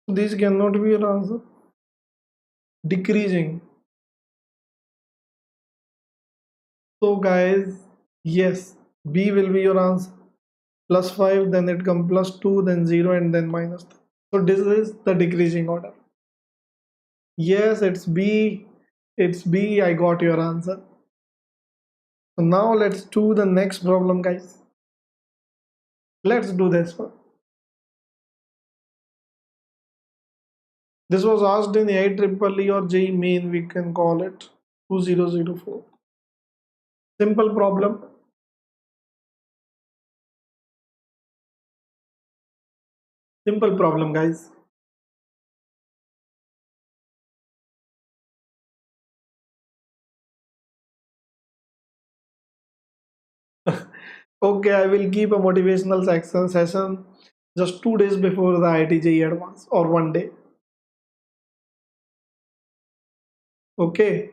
This cannot be your answer. Decreasing. So guys, yes, B will be your answer. +5, then it comes +2, then 0 and then -3. So this is the decreasing order. Yes, it's B. It's B. I got your answer. So now let's do the next problem, guys. Let's do this one. This was asked in IEEE or JEE Main, we can call it 2004. Simple problem. Simple problem, guys. Okay, I will keep a motivational section session just 2 days before the IIT advance or 1 day. Okay.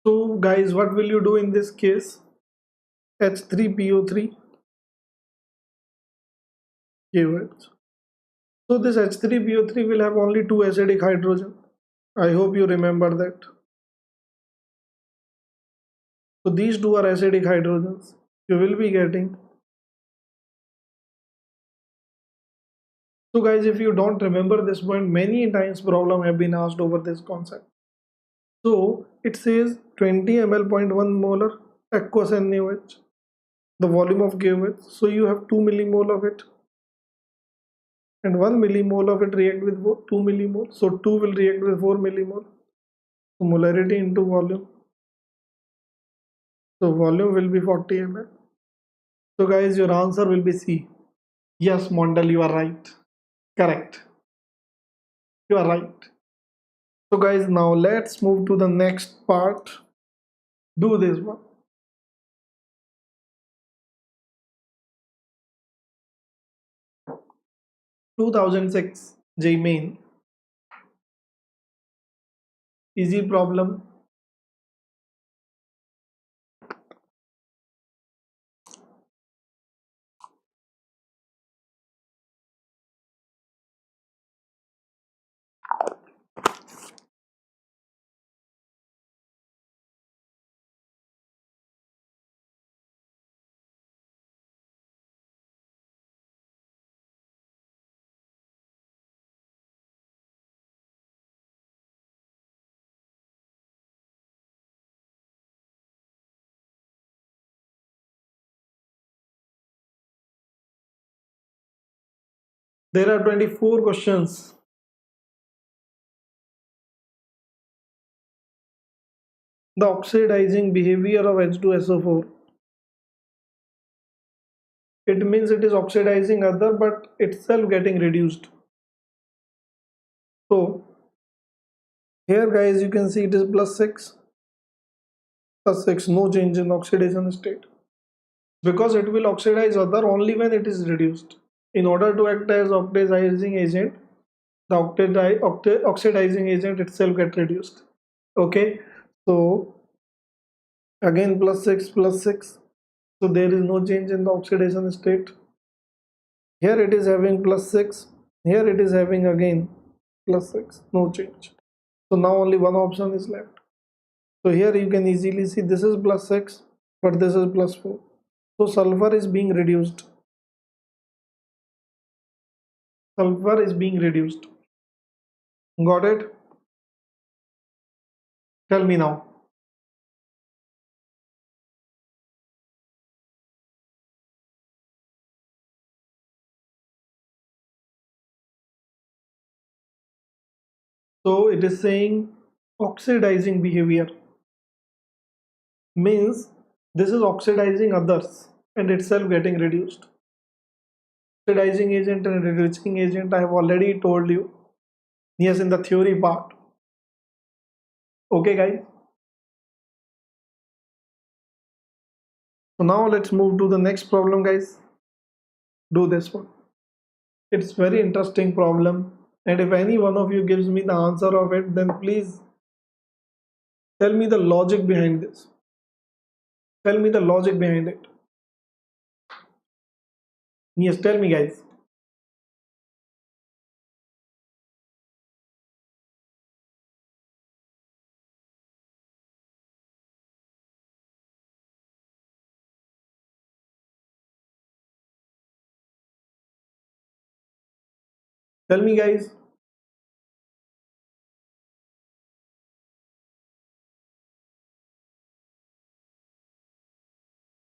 So guys, what will you do in this case? H3PO3 kWh. So this H3PO3 will have only two acidic hydrogen. I hope you remember that. So these two are acidic hydrogens. You will be getting. So guys, if you don't remember this point, many times problem have been asked over this concept. So it says 20 ml 0.1 molar aqueous NaOH, the volume of KOH. So you have 2 millimole of it, and 1 millimole of it react with 2 millimole. So 2 will react with 4 millimole. So molarity into volume. So volume will be 40 ml. So guys, your answer will be C. Yes, Mondal, you are right. Correct. You are right. So guys, now let's move to the next part. Do this one. 2006 JEE Main. Easy problem. There are 24 questions. The oxidizing behavior of H2SO4. It means it is oxidizing other but itself getting reduced. So here guys you can see it is plus 6, no change in oxidation state. Because it will oxidize other only when it is reduced. In order to act as oxidizing agent, the oxidizing agent itself get reduced. Okay, so again plus 6, so there is no change in the oxidation state. Here it is having plus 6, here it is having again plus 6, no change. So now only one option is left. So here you can easily see this is plus 6 but this is plus 4. So sulfur is being reduced. Sulfur is being reduced. Got it? Tell me now. So it is saying oxidizing behavior means this is oxidizing others and itself getting reduced. Oxidizing agent and reducing agent I have already told you. Yes, in the theory part. Okay guys. So now let's move to the next problem guys. Do this one. It's very interesting problem and if any one of you gives me the answer of it then please tell me the logic behind this. Tell me the logic behind it. Yes, tell me guys. Tell me guys.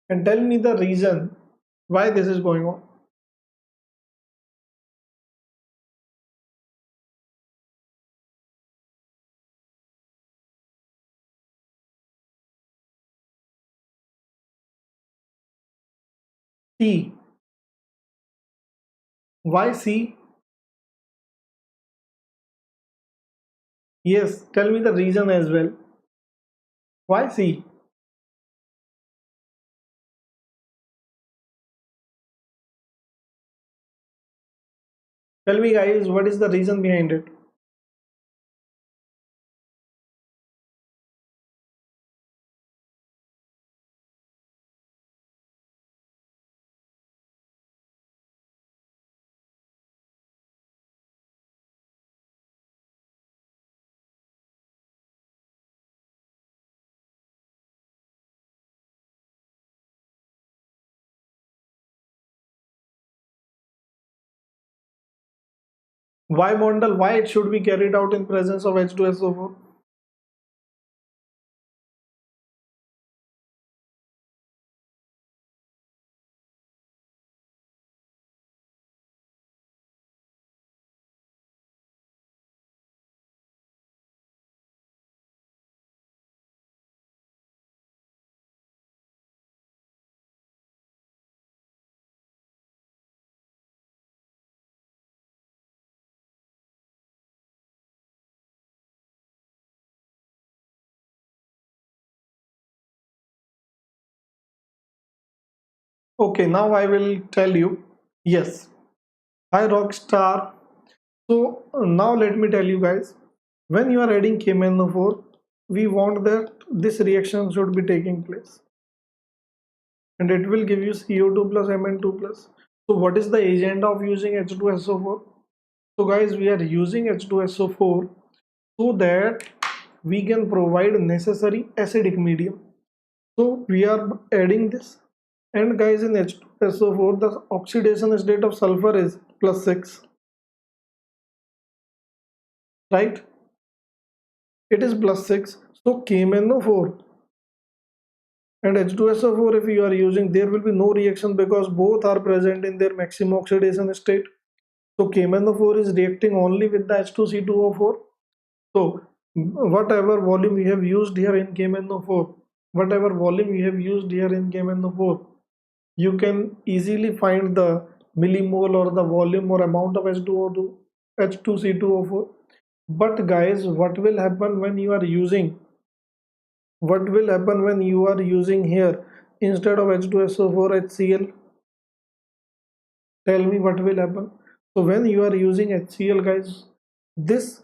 And tell me the reason why this is going on. C. Why C? Yes, tell me the reason as well. Why C? Tell me guys, what is the reason behind it? Why bondal? Why it should be carried out in presence of H2SO4? Okay, now I will tell you. Yes, hi Rockstar. So now let me tell you guys, when you are adding KMnO4, we want that this reaction should be taking place, and it will give you CO2 plus Mn2 plus. So what is the agenda of using H2SO4? So guys, we are using H2SO4 so that we can provide necessary acidic medium. So we are adding this, and guys, in H2SO4 the oxidation state of sulfur is +6, right? It is +6. So KMnO4 and H2SO4, if you are using, there will be no reaction because both are present in their maximum oxidation state. So KMnO4 is reacting only with the H2C2O4. So whatever volume we have used here in KMnO4, whatever volume we have used here in KMnO4, you can easily find the millimole or the volume or amount of H2O2, H2C2O4. But guys, what will happen when you are using here instead of H2SO4 HCl? Tell me what will happen. So when you are using HCl, guys, this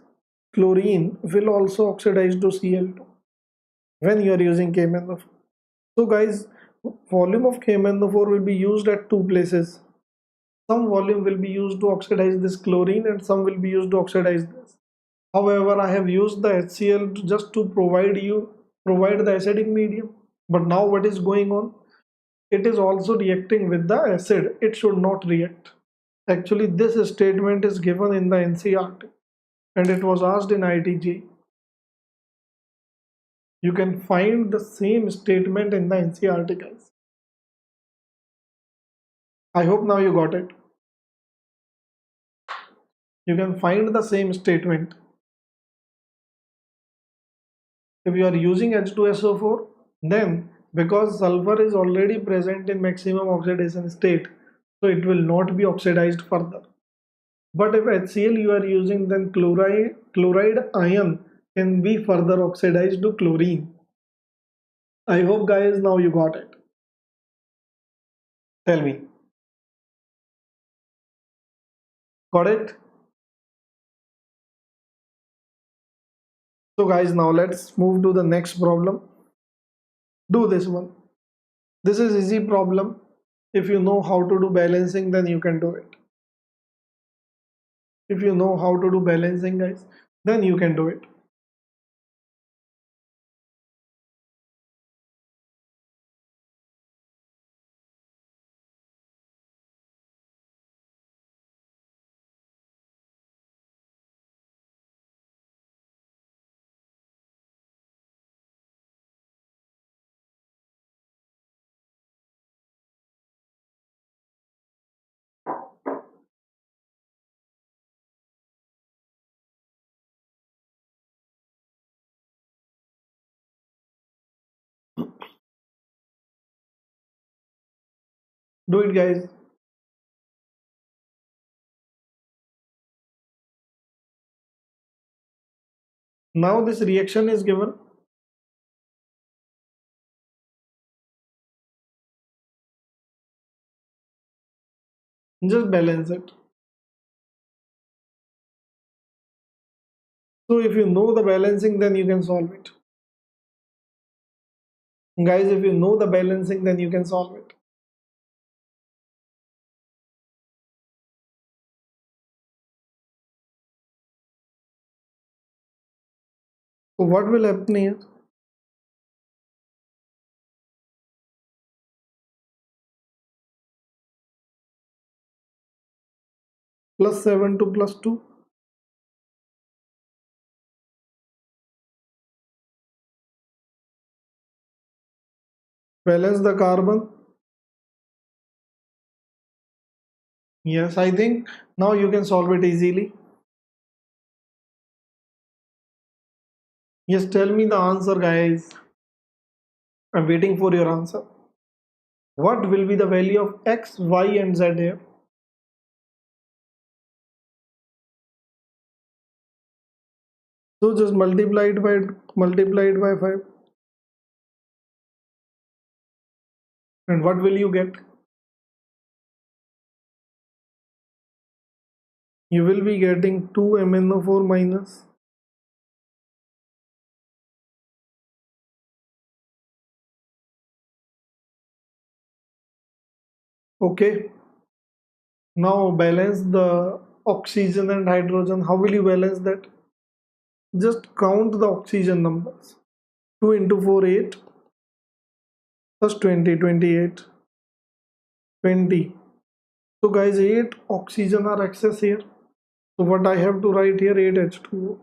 chlorine will also oxidize to Cl2 when you are using KMnO4. So guys, volume of KMnO4 will be used at two places. Some volume will be used to oxidize this chlorine and some will be used to oxidize this. However, I have used the HCl just to provide the acidic medium. But now what is going on? It is also reacting with the acid. It should not react. Actually, this statement is given in the NCERT and it was asked in ITG. You can find the same statement in the NCERT, guys. I hope now you got it. You can find the same statement. If you are using H2SO4, then because sulfur is already present in maximum oxidation state, so it will not be oxidized further. But if HCl you are using, then chloride ion can be further oxidized to chlorine. I hope guys now you got it. Tell me. Got it? So guys, now let's move to the next problem. Do this one. This is easy problem. If you know how to do balancing, then you can do it. If you know how to do balancing, guys, then you can do it. Do it, guys. Now this reaction is given. Just balance it. So if you know the balancing, then you can solve it. Guys, if you know the balancing, then you can solve it. So what will happen here? +7 to +2. Balance the carbon. Yes, I think now you can solve it easily. Yes, tell me the answer, guys. I'm waiting for your answer. What will be the value of X, Y, and Z here? So just multiply it by 5. And what will you get? you will be getting 2MnO4 minus. Okay, now balance the oxygen and hydrogen. How will you balance that? Just count the oxygen numbers. 2 into 4, 8, plus 20, 28, 20. So guys, 8 oxygen are excess here. So what I have to write here, 8H2O.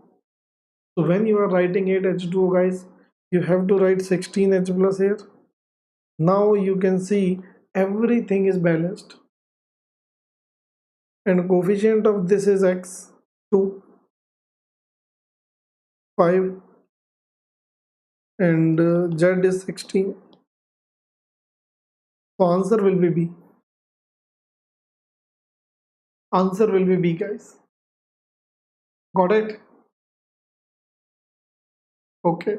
So when you are writing 8H2O guys, you have to write 16H plus here. Now you can see everything is balanced. And coefficient of this is X, 2, 5, and Z is 16. So answer will be B. Answer will be B guys. Got it? Okay.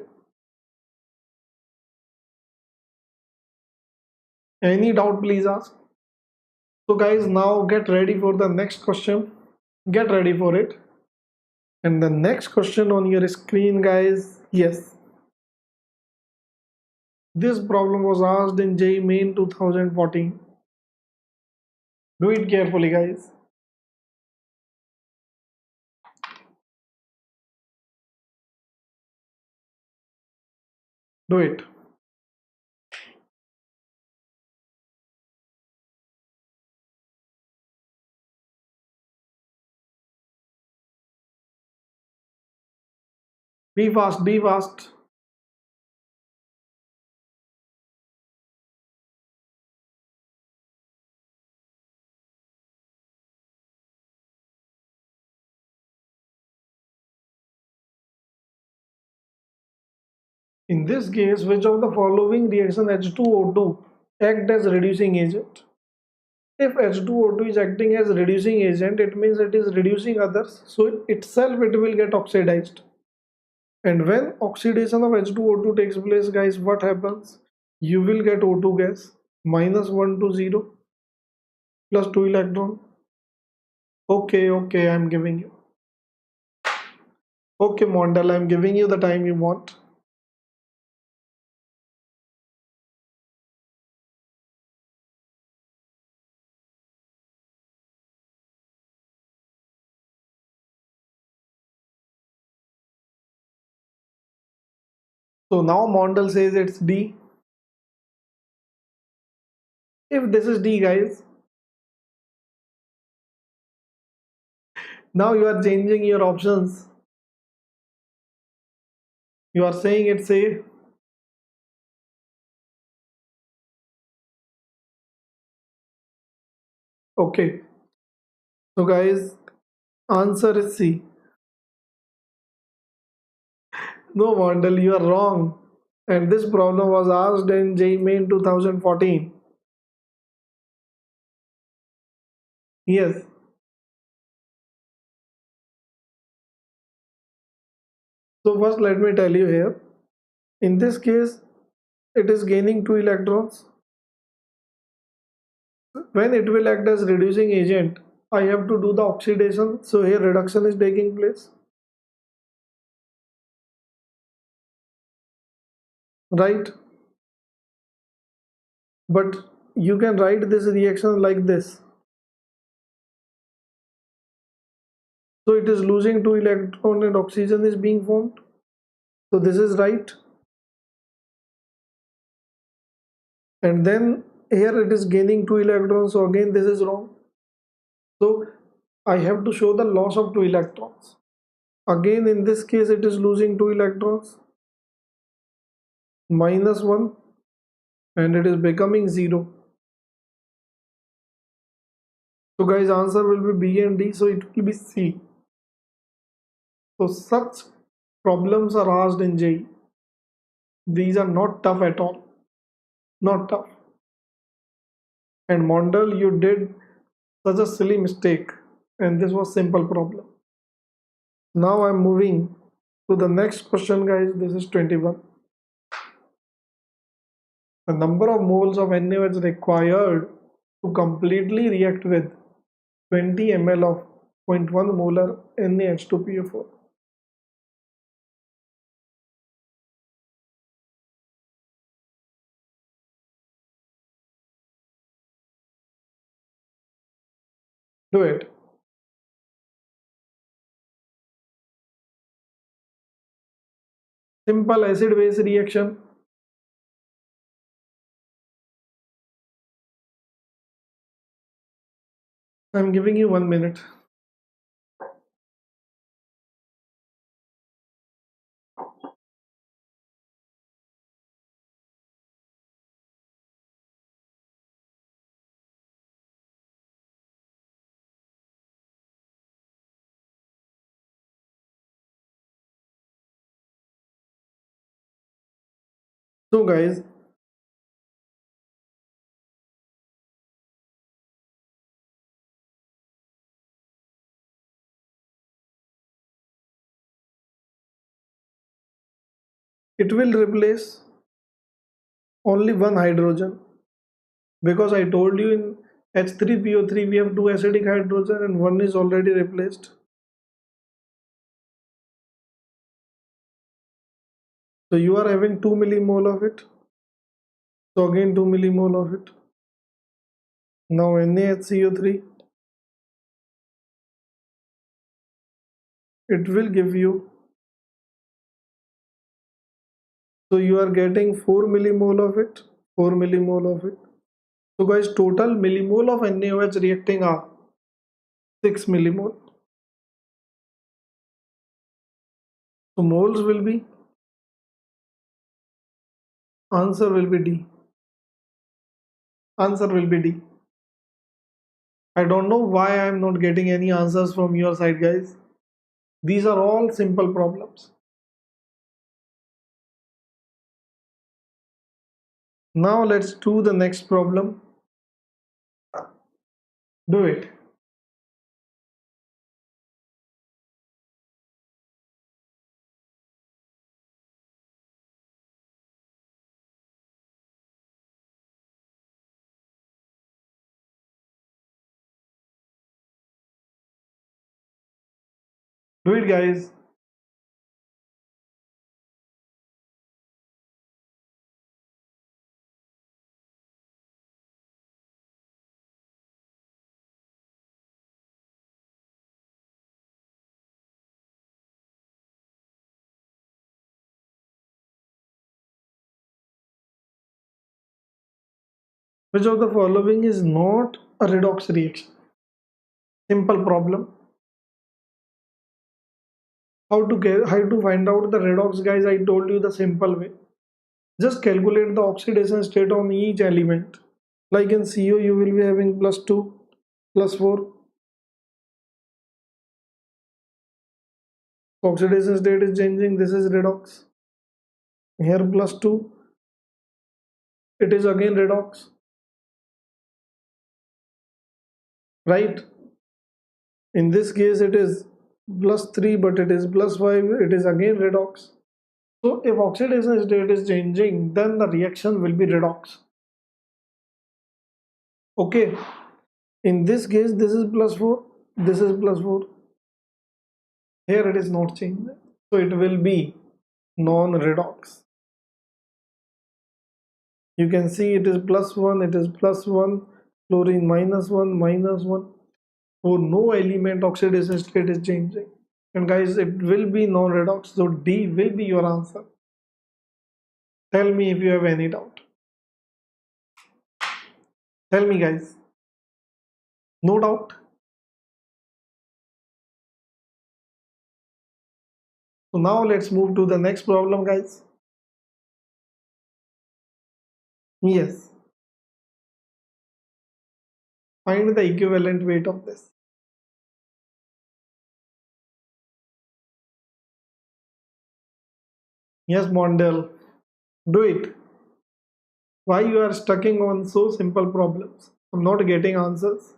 Any doubt please ask. So guys, now get ready for the next question. Get ready for it. And the next question on your screen guys, yes. This problem was asked in JEE Main 2014. Do it carefully guys. Do it. Be fast, be fast. In this case, which of the following reaction H2O2 act as reducing agent? If H2O2 is acting as reducing agent, it means it is reducing others, so itself it will get oxidized. And when oxidation of H2O2 takes place, guys, what happens? You will get O2 gas, minus 1 to 0, plus 2 electron. Okay, I'm giving you. Okay, Mondal, I'm giving you the time you want. So now Mondal says it's D. If this is D, guys, now you are changing your options. You are saying it's A. Okay. So guys, answer is C. No, Mondal, you are wrong. And this problem was asked in JEE Main 2014. Yes. So first let me tell you here. In this case, it is gaining 2 electrons. When it will act as reducing agent, I have to do the oxidation. So here reduction is taking place. Right? But you can write this reaction like this. So it is losing 2 electron and oxygen is being formed. So this is right. And then here it is gaining 2 electrons. So again this is wrong. So I have to show the loss of 2 electrons. Again in this case it is losing 2 electrons. Minus 1. And it is becoming 0. So guys, answer will be B and D. So it will be C. So such problems are asked in JEE. These are not tough at all. Not tough. And Mondal, you did such a silly mistake. And this was simple problem. Now I'm moving to the next question, guys. This is 21. The number of moles of NaOH required to completely react with 20 ml of 0.1 molar NaH2PO4. Do it. Simple acid-base reaction. I'm giving you 1 minute. So guys, it will replace only one hydrogen, because I told you in H3PO3 we have two acidic hydrogen and one is already replaced. So you are having 2 millimole of it. So again 2 millimole of it. Now NaHCO3, it will give you, so you are getting 4 millimole of it, 4 millimole of it. So guys, total millimole of NaOH reacting are 6 millimole. So moles will be, answer will be D. Answer will be D. I don't know why I am not getting any answers from your side, guys. These are all simple problems. Now let's do the next problem. Do it. Do it, guys. Which of the following is not a redox reaction? Simple problem. How to find out the redox, guys? I told you the simple way. Just calculate the oxidation state on each element. Like in CO, you will be having +2, +4. Oxidation state is changing. This is redox. Here +2. It is again redox. Right? In this case, it is +3, but it is +5. It is again redox. So if oxidation state is changing, then the reaction will be redox. Okay. In this case, this is +4. This is +4. Here it is not changing. So it will be non-redox. You can see it is +1. It is +1. Chlorine -1, -1. So no element oxidation state is changing. And guys, it will be non-redox. So D will be your answer. Tell me if you have any doubt. Tell me, guys. No doubt. So now let's move to the next problem, guys. Yes. Find the equivalent weight of this. Yes, Mondale. Do it. Why you are stucking on so simple problems? I'm not getting answers.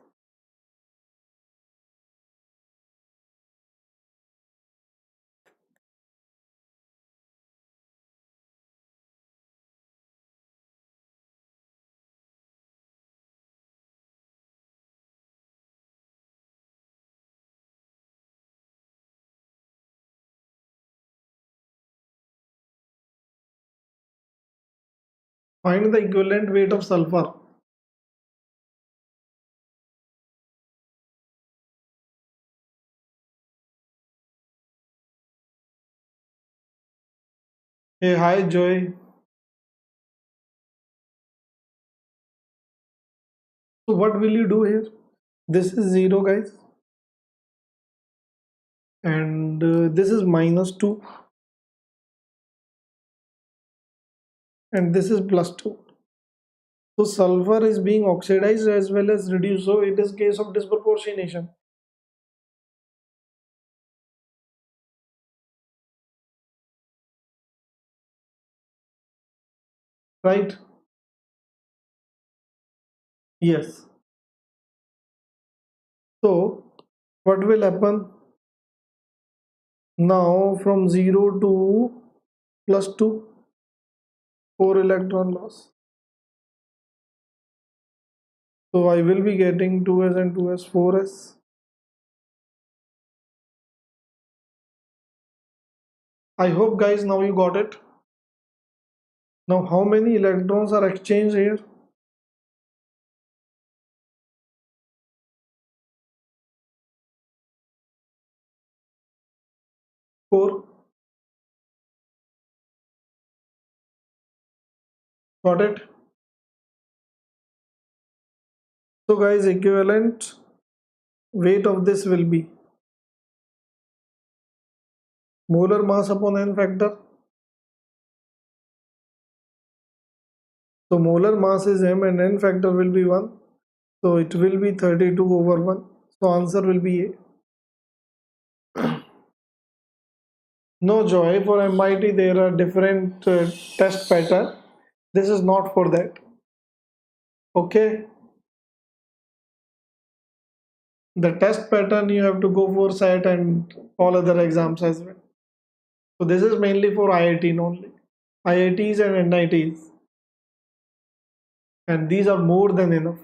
Find the equivalent weight of sulfur. Hey, hi Joy. So what will you do here? This is 0 guys, and this is -2, and this is +2. So sulfur is being oxidized as well as reduced, so it is case of disproportionation, right? Yes. So what will happen now from 0 to +2? 4 electron loss. So I will be getting 2s and 2s, 4s. I hope guys now you got it. Now how many electrons are exchanged here? 4. Got it? So guys, equivalent weight of this will be molar mass upon n factor. So molar mass is m and n factor will be 1. So it will be 32/1. So answer will be A. No Joy, for MIT there are different test pattern. This is not for that. Okay. The test pattern you have to go for SAT and all other exams as well. So this is mainly for IIT only. IITs and NITs. And these are more than enough.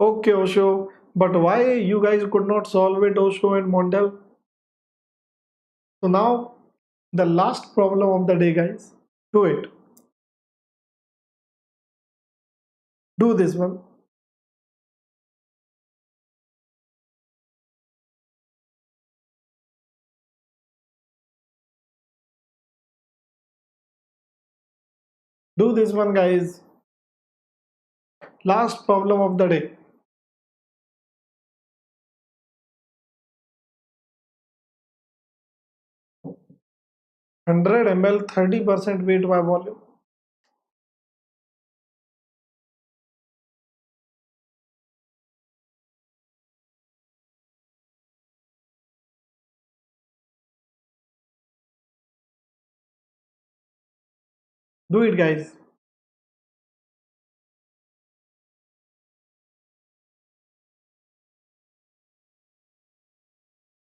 Okay, Osho. But why you guys could not solve it, Osho and Mondel? So now the last problem of the day, guys. Do it. Do this one. Do this one, guys. Last problem of the day. 100 ml, 30% weight by volume. Do it, guys.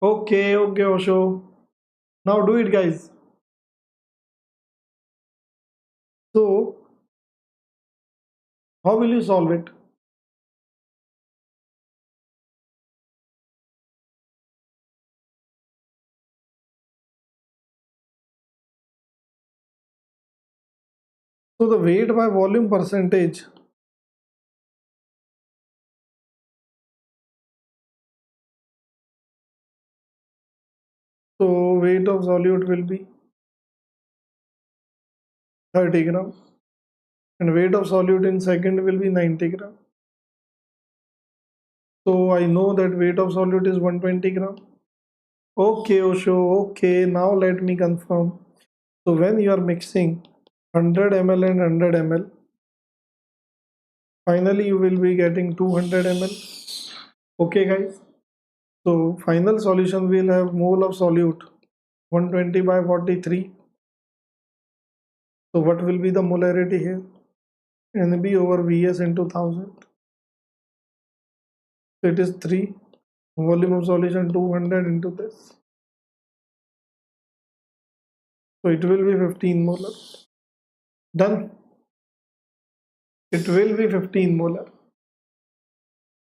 Okay, okay, Osho. Now do it, guys. So, how will you solve it? So, the weight by volume percentage. So, weight of solute will be 30 gram, and weight of solute in second will be 90 gram. So, I know that weight of solute is 120 gram. Okay, Osho. Okay, now let me confirm. So, when you are mixing 100 ml and 100 ml, finally you will be getting 200 ml. Okay, guys. So final solution will have mole of solute 120 by 43. So what will be the molarity here? NB over Vs into 1000. So it is 3. Volume of solution 200 into this. So it will be 15 molar. Done. It will be 15 molar.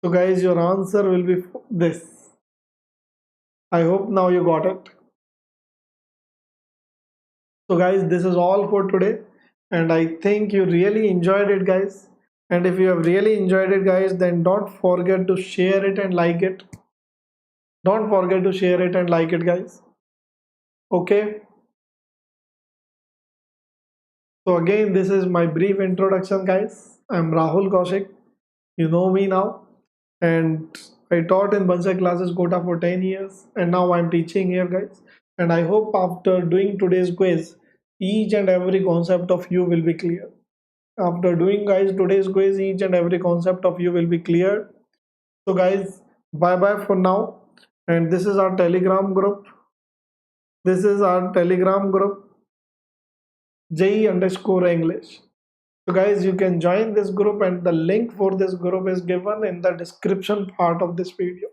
So guys, your answer will be this. I hope now you got it. So guys, this is all for today, and I think you really enjoyed it, guys. And if you have really enjoyed it, guys, then don't forget to share it and like it. Don't forget to share it and like it, guys. Okay. So again, this is my brief introduction, guys. I'm Rahul Kaushik. You know me now, and I taught in Bansai classes Kota for 10 years, and now I'm teaching here, guys. And I hope after doing today's quiz, each and every concept of you will be clear. After doing, guys, today's quiz, each and every concept of you will be clear. So guys, bye bye for now. And this is our Telegram group. This is our Telegram group, JE underscore English. So guys, you can join this group, and the link for this group is given in the description part of this video.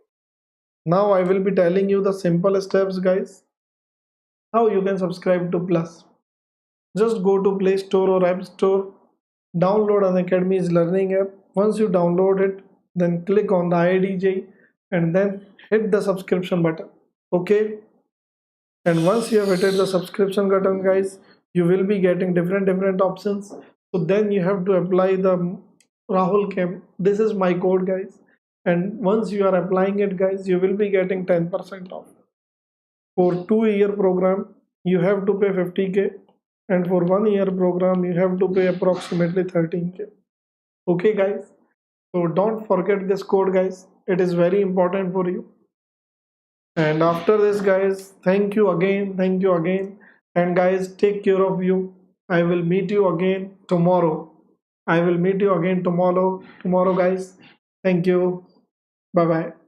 Now I will be telling you the simple steps, guys, how you can subscribe to Plus. Just go to Play Store or App Store, download Unacademy's learning app. Once you download it, then click on the IDJ and then hit the subscription button. Okay, and once you have hit the subscription button, guys, you will be getting different options. So then you have to apply the Rahul Camp. This is my code, guys, and once you are applying it, guys, you will be getting 10% off. For 2 year program you have to pay 50k, and for 1 year program you have to pay approximately 13k. Okay guys, so don't forget this code, guys. It is very important for you. And after this, guys, thank you again, and guys, take care of you. I will meet you again tomorrow. I will meet you again tomorrow, guys. Thank you. Bye bye.